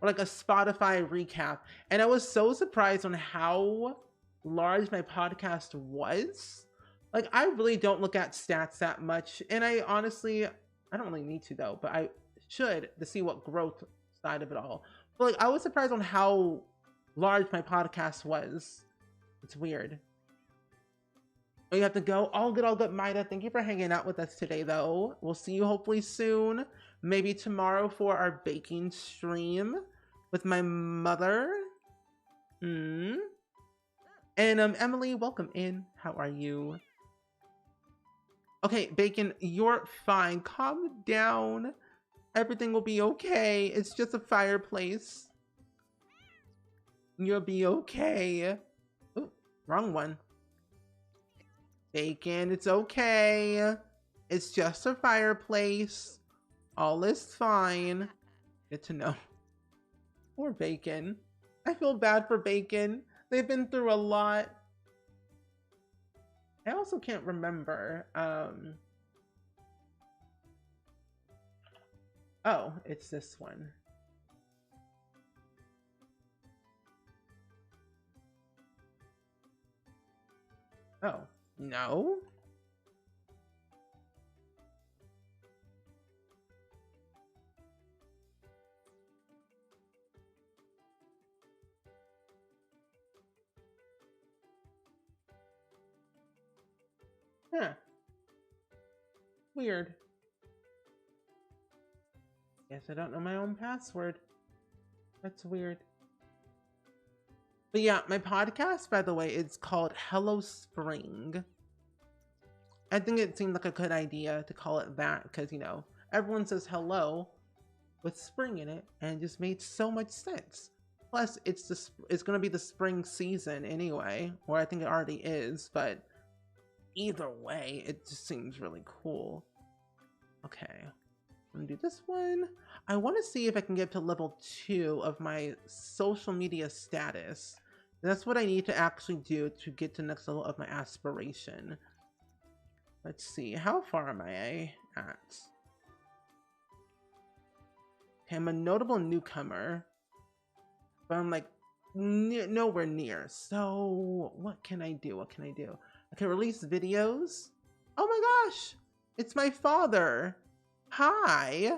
or like a Spotify recap, and I was so surprised on how large my podcast was. Like, I really don't look at stats that much, and I don't really need to though, but I should to see what growth side of it all. But like, I was surprised on how large my podcast was. It's weird. Oh, you have to go? All good, Maida. Thank you for hanging out with us today, though. We'll see you hopefully soon. Maybe tomorrow for our baking stream with my mother. And Emily, welcome in. How are you? Okay, Bacon, you're fine. Calm down. Everything will be okay. It's just a fireplace. You'll be okay. Ooh, wrong one. Bacon, it's okay. It's just a fireplace. All is fine. Good to know. Poor Bacon. I feel bad for Bacon. They've been through a lot. I also can't remember. Oh, it's this one. Oh, no? Huh. Weird. Guess I don't know my own password. That's weird. But yeah, my podcast, by the way, is called Hello Spring. I think it seemed like a good idea to call it that because, you know, everyone says hello with spring in it, and it just made so much sense. Plus, it's going to be the spring season anyway, or I think it already is, but either way, it just seems really cool. Okay, I'm gonna do this one. I want to see if I can get to level 2 of my social media status. That's what I need to actually do to get to the next level of my aspiration. Let's see, how far am I at? Okay, I'm a notable newcomer, but I'm like nowhere near. So what can I do? What can I do? I can release videos. Oh my gosh, it's my father. Hi,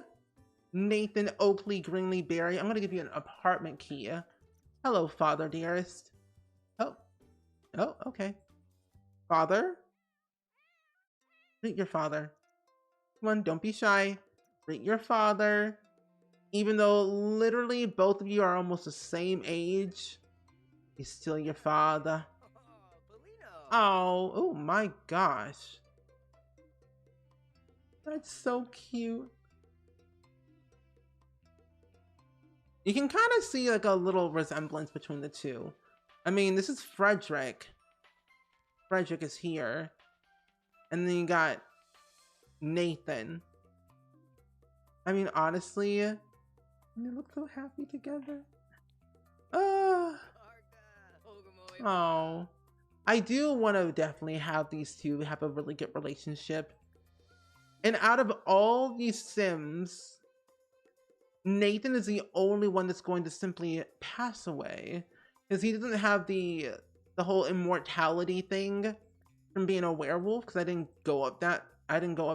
Nathan Oakley Greenlee Berry. I'm gonna give you an apartment key. Hello, father dearest. Oh, okay. Father? Greet your father. Come on, don't be shy. Greet your father. Even though literally both of you are almost the same age, he's still your father. Oh my gosh. That's so cute. You can kind of see like a little resemblance between the two. I mean, this is Frederick. Frederick is here. And then you got Nathan. I mean, honestly, they look so happy together. Oh, I do want to definitely have these two have a really good relationship. And out of all these Sims, Nathan is the only one that's going to simply pass away, because he doesn't have the whole immortality thing from being a werewolf. Because I didn't go up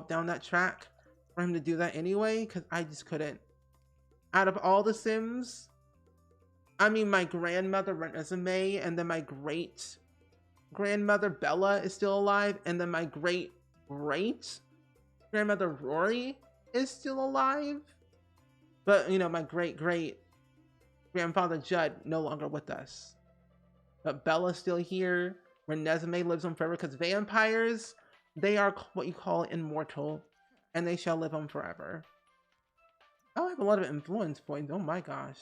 down that track for him to do that anyway, because I just couldn't. Out of all the Sims, I mean, my grandmother Renesmee, and then my great grandmother Bella is still alive, and then my great grandmother Rory is still alive. But, you know, my great grandfather Judd no longer with us. But Bella's still here. Renesmee lives on forever, because vampires, they are what you call immortal, and they shall live on forever. Oh, I have a lot of influence points. Oh my gosh.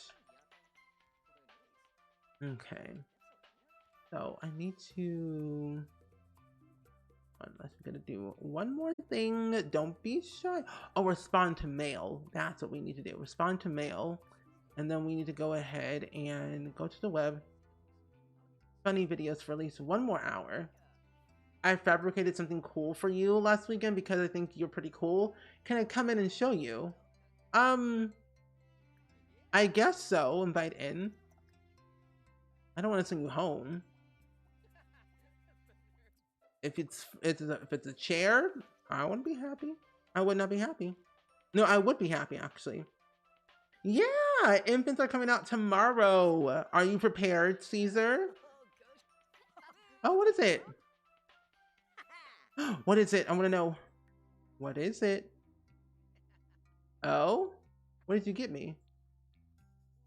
Okay. So I need to... Unless we're gonna do one more thing. Don't be shy. Oh, respond to mail. That's what we need to do. Respond to mail. And then we need to go ahead and go to the web. Funny videos for at least 1 more hour. I fabricated something cool for you last weekend because I think you're pretty cool. Can I come in and show you? I guess so. Invite in. I don't want to send you home. If it's a chair, I wouldn't be happy. I would not be happy. No, I would be happy actually. Yeah, infants are coming out tomorrow. Are you prepared, Caesar? Oh, what is it? What is it? I want to know. What is it? Oh, what did you get me?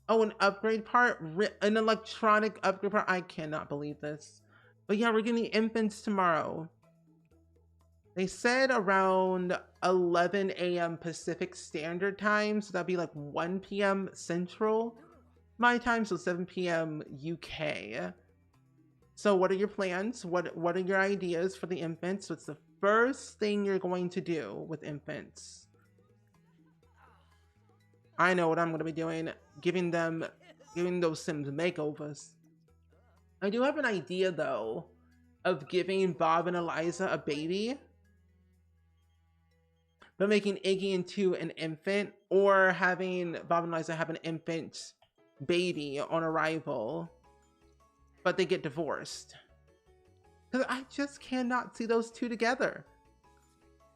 Oh, an upgrade part? An electronic upgrade part? I cannot believe this. But yeah, we're getting infants tomorrow. They said around 11 a.m. Pacific Standard Time, so that'd be like 1 p.m. Central my time, so 7 p.m. UK. So what are your plans? What are your ideas for the infants? What's the first thing you're going to do with infants? I know what I'm going to be doing. Giving those Sims makeovers. I do have an idea though of giving Bob and Eliza a baby, but making Iggy into an infant, or having Bob and Eliza have an infant baby on arrival, but they get divorced. Because I just cannot see those two together.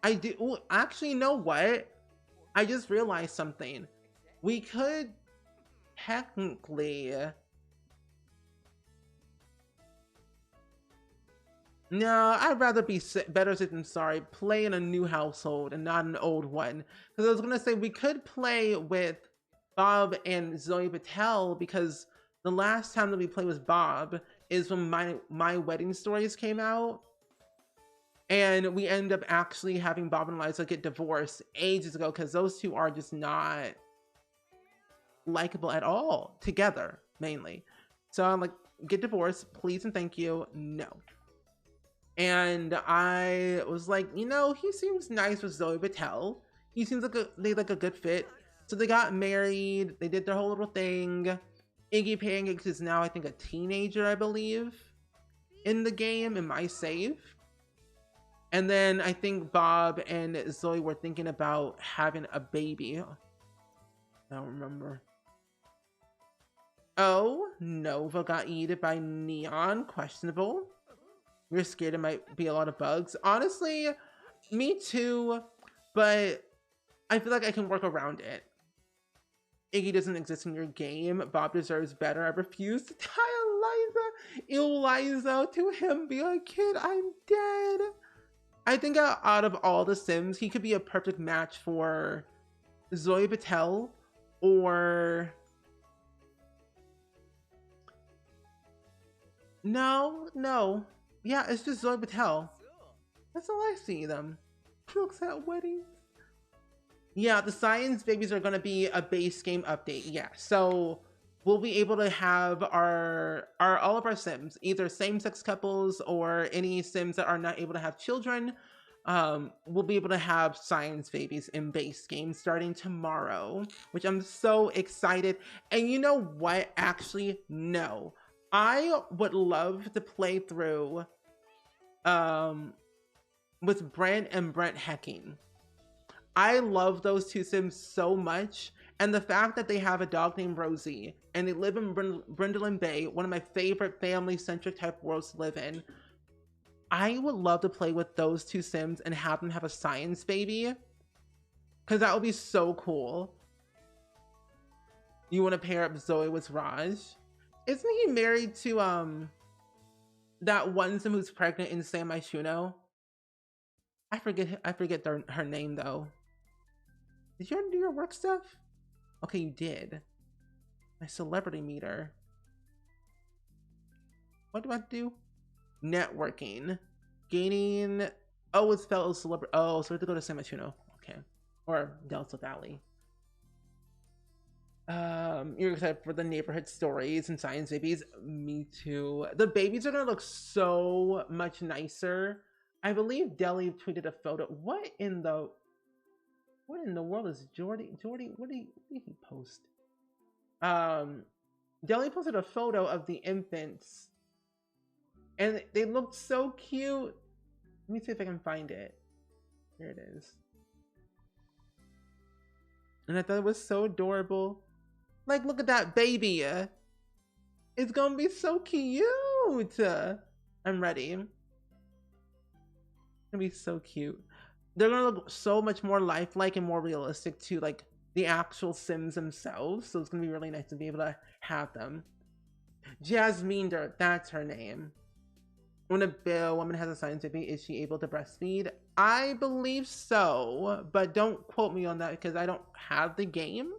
I do. Ooh, actually, you know what? I just realized something. We could technically. No, I'd rather be better safe than sorry. Play in a new household and not an old one. Because I was gonna say we could play with Bob and Zoe Patel, because the last time that we played with Bob is when my wedding stories came out, and we ended up actually having Bob and Liza get divorced ages ago because those two are just not likable at all together, mainly. So I'm like, get divorced, please and thank you. No. And I was like, you know, he seems nice with Zoe Patel. He seems like they like a good fit. So they got married. They did their whole little thing. Iggy Pancakes is now, I think, a teenager, I believe, in the game, in my save. And then I think Bob and Zoe were thinking about having a baby. I don't remember. Oh, Nova got eaten by Neon. Questionable. You're scared it might be a lot of bugs. Honestly, me too, but I feel like I can work around it. Iggy doesn't exist in your game. Bob deserves better. I refuse to tie Eliza to him be a kid. I'm dead. I think out of all the Sims, he could be a perfect match for Zoe Patel or... No. Yeah, it's just Zoe Patel. That's all I see them. Crooks at weddings. Yeah, the science babies are going to be a base game update. Yeah, so we'll be able to have our all of our Sims, either same-sex couples or any Sims that are not able to have children. We'll be able to have science babies in base game starting tomorrow, which I'm so excited. And you know what? Actually, no. I would love to play through with Brent and Brent Hecking. I love those two Sims so much, and the fact that they have a dog named Rosie and they live in Brindleton Bay, one of my favorite family-centric type worlds to live in. I would love to play with those two Sims and have them have a science baby, because that would be so cool. You want to pair up Zoe with Raj? Isn't he married to that one Sim who's pregnant in San Myshuno? I forget her name though. Did you do your work stuff? Okay, you did. My celebrity meter. What do I do? Networking. Gaining. Oh, it's fellow celebrity. Oh, so we have to go to San Myshuno. Okay. Or Delta Valley. You're excited for the neighborhood stories and science babies? Me too. The babies are gonna look so much nicer. I believe Deli tweeted a photo. What in the world is Jordy? What did he post? Deli posted a photo of the infants, and they looked so cute. Let me see if I can find it. Here it is. And I thought it was so adorable. Like, look at that baby. It's gonna be so cute. I'm ready. It's gonna be so cute. They're gonna look so much more lifelike and more realistic to like the actual Sims themselves. So it's gonna be really nice to be able to have them. Jasminder, that's her name. When a woman has a science baby, is she able to breastfeed? I believe so, but don't quote me on that because I don't have the game.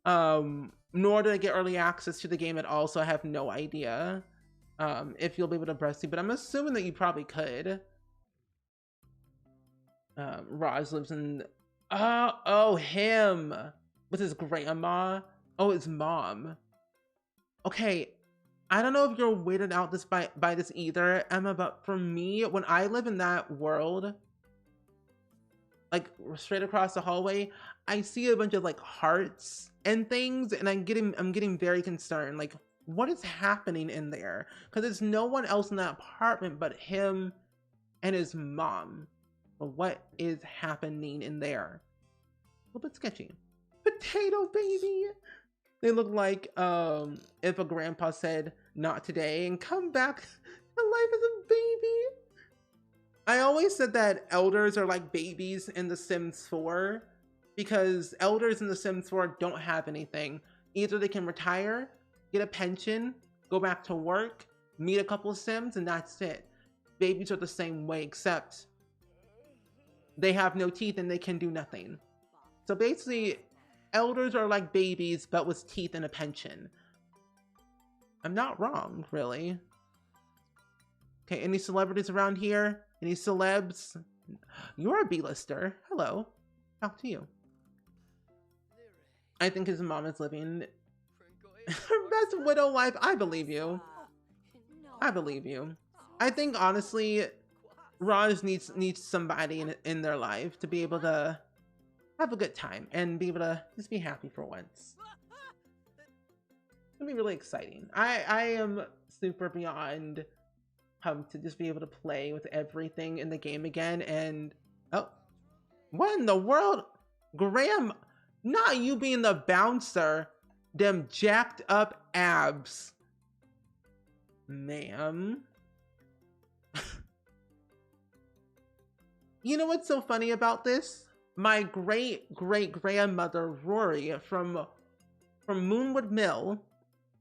Nor did I get early access to the game at all, so I have no idea if you'll be able to breastfeed, but I'm assuming that you probably could. Raj lives in him with his grandma. Oh, his mom. Okay, I don't know if you're weirded out by this either, Emma, but for me, when I live in that world, like straight across the hallway, I see a bunch of like hearts and things, and I'm getting very concerned. Like, what is happening in there? Because there's no one else in that apartment but him and his mom. But what is happening in there? A little bit sketchy. Potato baby. They look like if a grandpa said not today and come back life as a baby. I always said that elders are like babies in The Sims 4 because elders in The Sims 4 don't have anything. Either they can retire, get a pension, go back to work, meet a couple of Sims, and that's it. Babies are the same way, except they have no teeth and they can do nothing. So basically, elders are like babies, but with teeth and a pension. I'm not wrong, really. Okay, any celebrities around here? Any celebs? You're a B-lister. Hello. Talk to you. I think his mom is living her best widow life. I believe you. I believe you. I think, honestly, Raj needs somebody in their life to be able to have a good time and be able to just be happy for once. It'll be really exciting. I am super beyond pumped to just be able to play with everything in the game again. And oh, what in the world? Graham, not you being the bouncer. Them jacked up abs. Ma'am. You know what's so funny about this? My great-great-grandmother, Rory, from Moonwood Mill,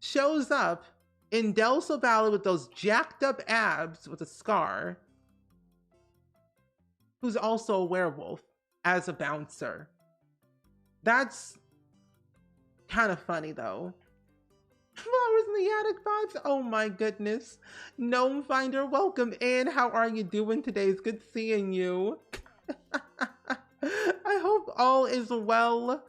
shows up in Delso Valley with those jacked up abs with a scar, who's also a werewolf as a bouncer. That's kind of funny, though. Flowers in the attic vibes. Oh my goodness. Gnome Finder, welcome in. How are you doing today? It's good seeing you. I hope all is well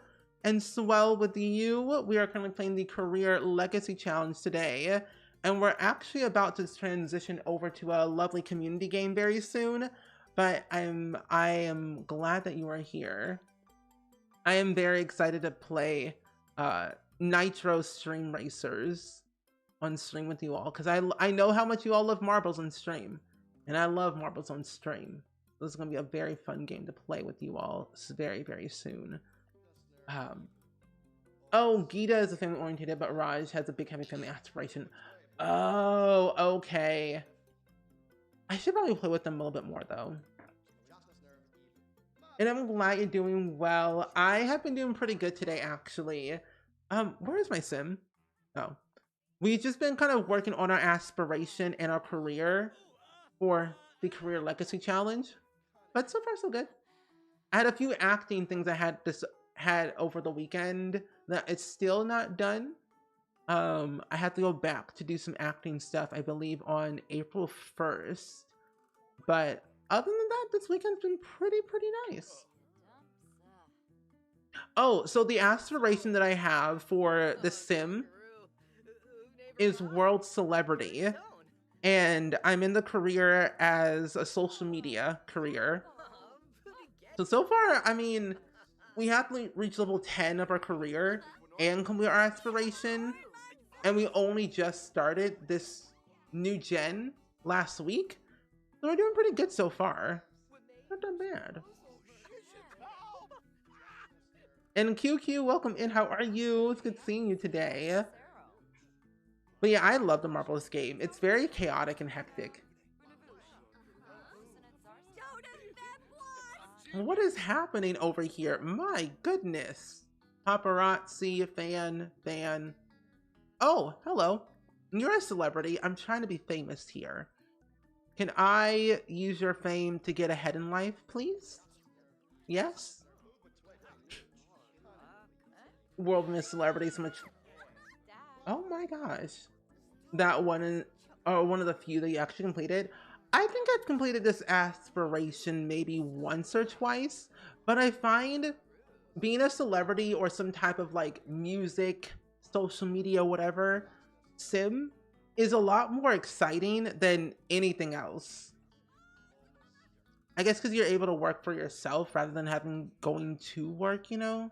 and swell with you. We are currently playing the Career Legacy Challenge today, and we're actually about to transition over to a lovely community game very soon, but I am glad that you are here. I am very excited to play Nitro Stream Racers on stream with you all, because I know how much you all love marbles on stream, and I love marbles on stream. This is going to be a very fun game to play with you all very, very soon. Oh, Gita is a family oriented, but Raj has a big heavy family aspiration. Oh, okay. I should probably play with them a little bit more though. And I'm glad you're doing well. I have been doing pretty good today, actually. Where is my sim? Oh. We've just been kind of working on our aspiration and our career for the Career Legacy Challenge. But so far, so good. I had a few acting things I had over the weekend that it's still not done. I have to go back to do some acting stuff, I believe, on April 1st. But other than that, this weekend's been pretty nice. Oh, so the aspiration that I have for the sim is world celebrity. And I'm in the career as a social media career. So far, I mean, we have to reach level 10 of our career and complete our aspiration. And we only just started this new gen last week. So we're doing pretty good so far. Not that bad. And QQ, welcome in. How are you? It's good seeing you today. But yeah, I love the Marvelous game. It's very chaotic and hectic. What is happening over here? My goodness. Paparazzi, fan. Oh, hello. You're a celebrity. I'm trying to be famous here. Can I use your fame to get ahead in life, please? Yes? World Miss Celebrity, so much. Oh my gosh. That one, one of the few that you actually completed. I think I've completed this aspiration maybe once or twice, but I find being a celebrity or some type of like music, social media, whatever, sim is a lot more exciting than anything else. I guess because you're able to work for yourself rather than going to work, you know?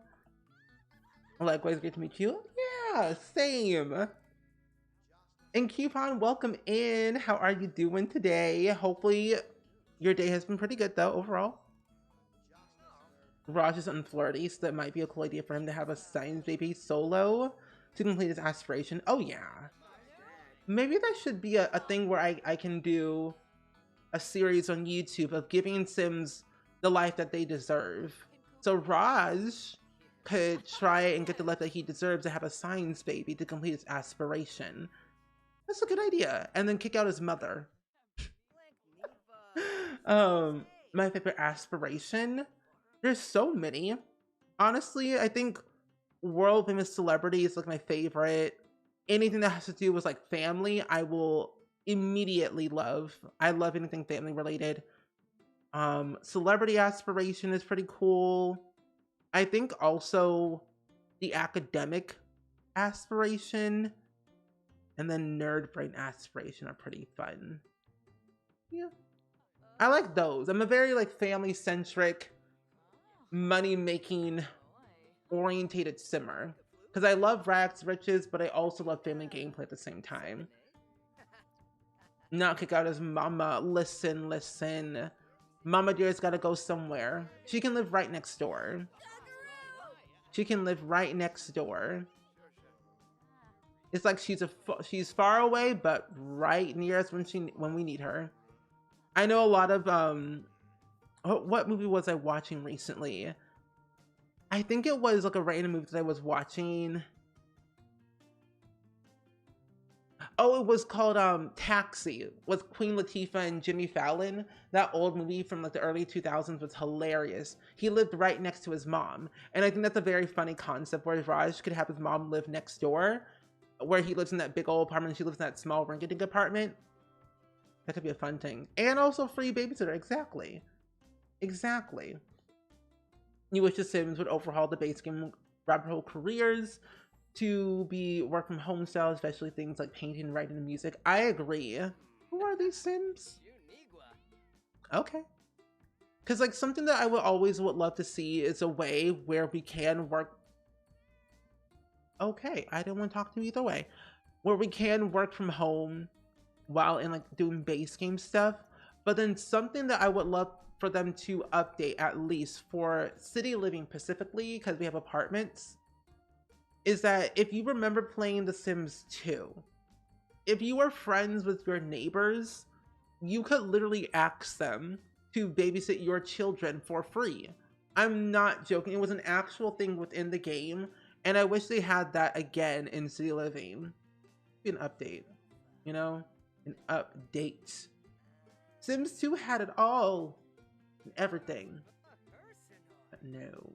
Likewise, great to meet you. Yeah, same. And Coupon, welcome in. How are you doing today? Hopefully your day has been pretty good though, overall. Raj is unflirty, so that might be a cool idea for him to have a science baby solo to complete his aspiration. Oh yeah. Maybe that should be a thing where I can do a series on YouTube of giving Sims the life that they deserve. So Raj could try and get the life that he deserves to have a science baby to complete his aspiration. That's a good idea. And then kick out his mother. My favorite aspiration. There's so many. Honestly, I think world famous celebrity is like my favorite. Anything that has to do with like family, I will immediately love. I love anything family related. Celebrity aspiration is pretty cool. I think also the academic aspiration and then nerd brain aspiration are pretty fun. Yeah. I like those. I'm a very like family centric, money making orientated simmer. Because I love rags riches, but I also love family gameplay at the same time. Not kick out his mama. Listen, listen. Mama dear's gotta go somewhere. She can live right next door. She can live right next door. It's like she's far away, but right near us when we need her. I know a lot of what movie was I watching recently? I think it was like a random movie that I was watching. Oh, it was called Taxi with Queen Latifah and Jimmy Fallon. That old movie from like the early 2000s was hilarious. He lived right next to his mom. And I think that's a very funny concept where Raj could have his mom live next door, where he lives in that big old apartment and she lives in that small rinky-dink apartment. That could be a fun thing. And also free babysitter. Exactly. Exactly. You wish the Sims would overhaul the base game rabbit hole careers to be work from home style, especially things like painting, writing, and music. I agree. Who are these Sims? Okay. Because like something that I would love to see is a way where we can work. Okay, I didn't want to talk to you either way. Where we can work from home while in like doing base game stuff. But then something that I would love for them to update, at least for city living specifically, because we have apartments, is that if you remember playing The Sims 2, if you were friends with your neighbors, you could literally ask them to babysit your children for free. I'm not joking. It was an actual thing within the game, and I wish they had that again in City Living. An update, you know? An update. Sims 2 had it all. And everything. But no.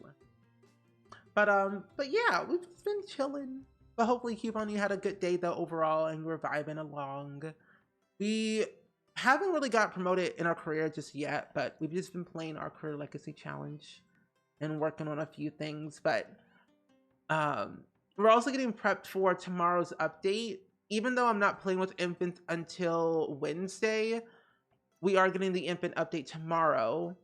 But yeah, we've just been chilling. But hopefully, Cubone, you had a good day though overall, and we're vibing along. We haven't really got promoted in our career just yet, but we've just been playing our career legacy challenge and working on a few things. But we're also getting prepped for tomorrow's update. Even though I'm not playing with infants until Wednesday, we are getting the infant update tomorrow.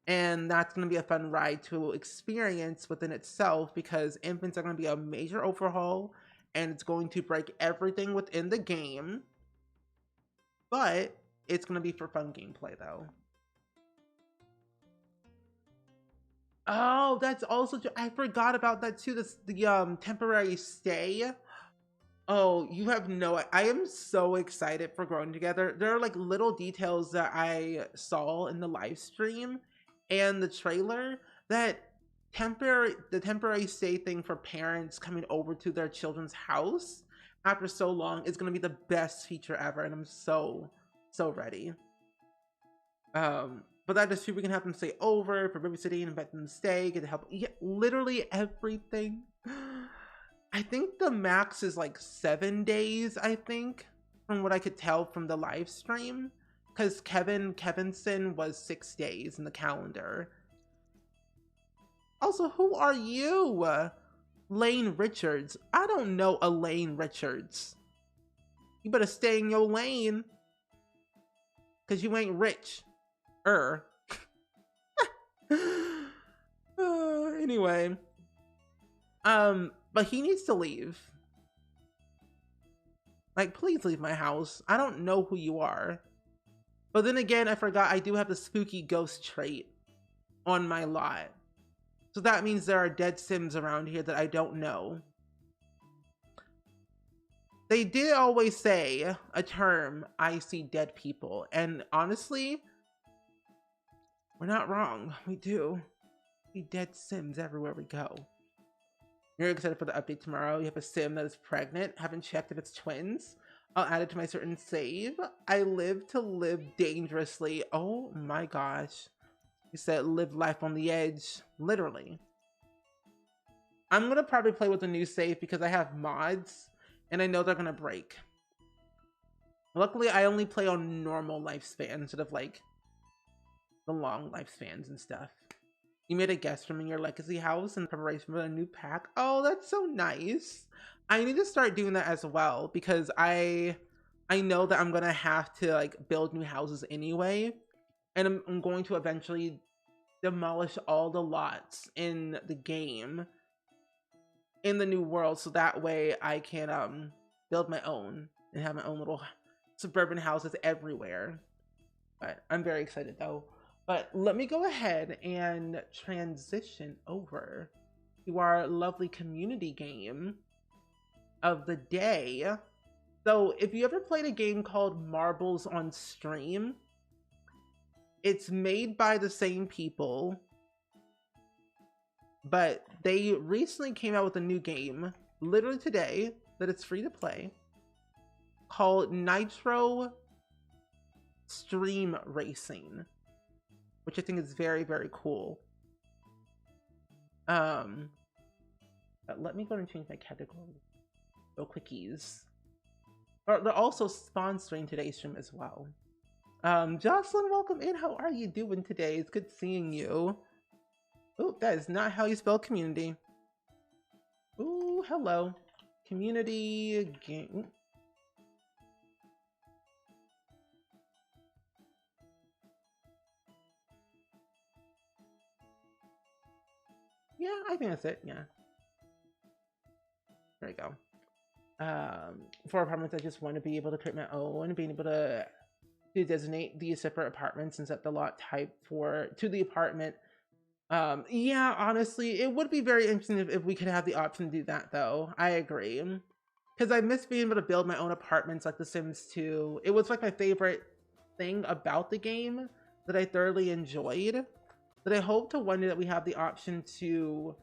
And that's going to be a fun ride to experience within itself, because infants are going to be a major overhaul and it's going to break everything within the game. But it's going to be for fun gameplay though. Oh, that's also I forgot about that too. The temporary stay. Oh, you have no, I am so excited for Growing Together. There are like little details that I saw in the live stream and the trailer that the temporary stay thing for parents coming over to their children's house after so long is going to be the best feature ever, and I'm so ready. But that is true. We can have them stay over for babysitting and let them stay, get help. Yeah, literally everything. I think the max is like 7 days, I think, from what I could tell from the live stream. Because Kevinson was 6 days in the calendar. Also, who are you? Lane Richards. I don't know Elaine Richards. You better stay in your lane. Because you ain't rich. Anyway. But he needs to leave. Like, please leave my house. I don't know who you are. But then again, I forgot I do have the spooky ghost trait on my lot. So that means there are dead Sims around here that I don't know. They did always say a term, I see dead people. And honestly, we're not wrong. We do. We dead Sims everywhere we go. You're excited for the update tomorrow. You have a Sim that is pregnant. Haven't checked if it's twins. I'll add it to my certain save. I live to live dangerously. Oh my gosh. You said live life on the edge. Literally. I'm going to probably play with the new save because I have mods and I know they're going to break. Luckily, I only play on normal lifespan instead of like the long lifespans and stuff. You made a guest from your legacy house in preparation for a new pack. Oh, that's so nice. I need to start doing that as well because I know that I'm gonna have to like build new houses anyway, and I'm going to eventually demolish all the lots in the game in the new world, so that way I can build my own and have my own little suburban houses everywhere. But I'm very excited though. But let me go ahead and transition over to our lovely community game of the day. So if you ever played a game called Marbles on Stream, it's made by the same people, but they recently came out with a new game, literally today, that it's free to play, called Nitro Stream Racing, which I think is very, very cool. But let me go and change my category. Go quickies. They're also sponsoring today's stream as well. Jocelyn, welcome in. How are you doing today? It's good seeing you. Oh, that is not how you spell community. Ooh, hello. Community game. Yeah, I think that's it. Yeah. There we go. For apartments, I just want to be able to create my own, being able to designate these separate apartments and set the lot type to the apartment. Yeah, honestly, it would be very interesting if we could have the option to do that, though. I agree. Because I miss being able to build my own apartments like The Sims 2. It was like my favorite thing about the game that I thoroughly enjoyed. That I hope to one day that we have the option to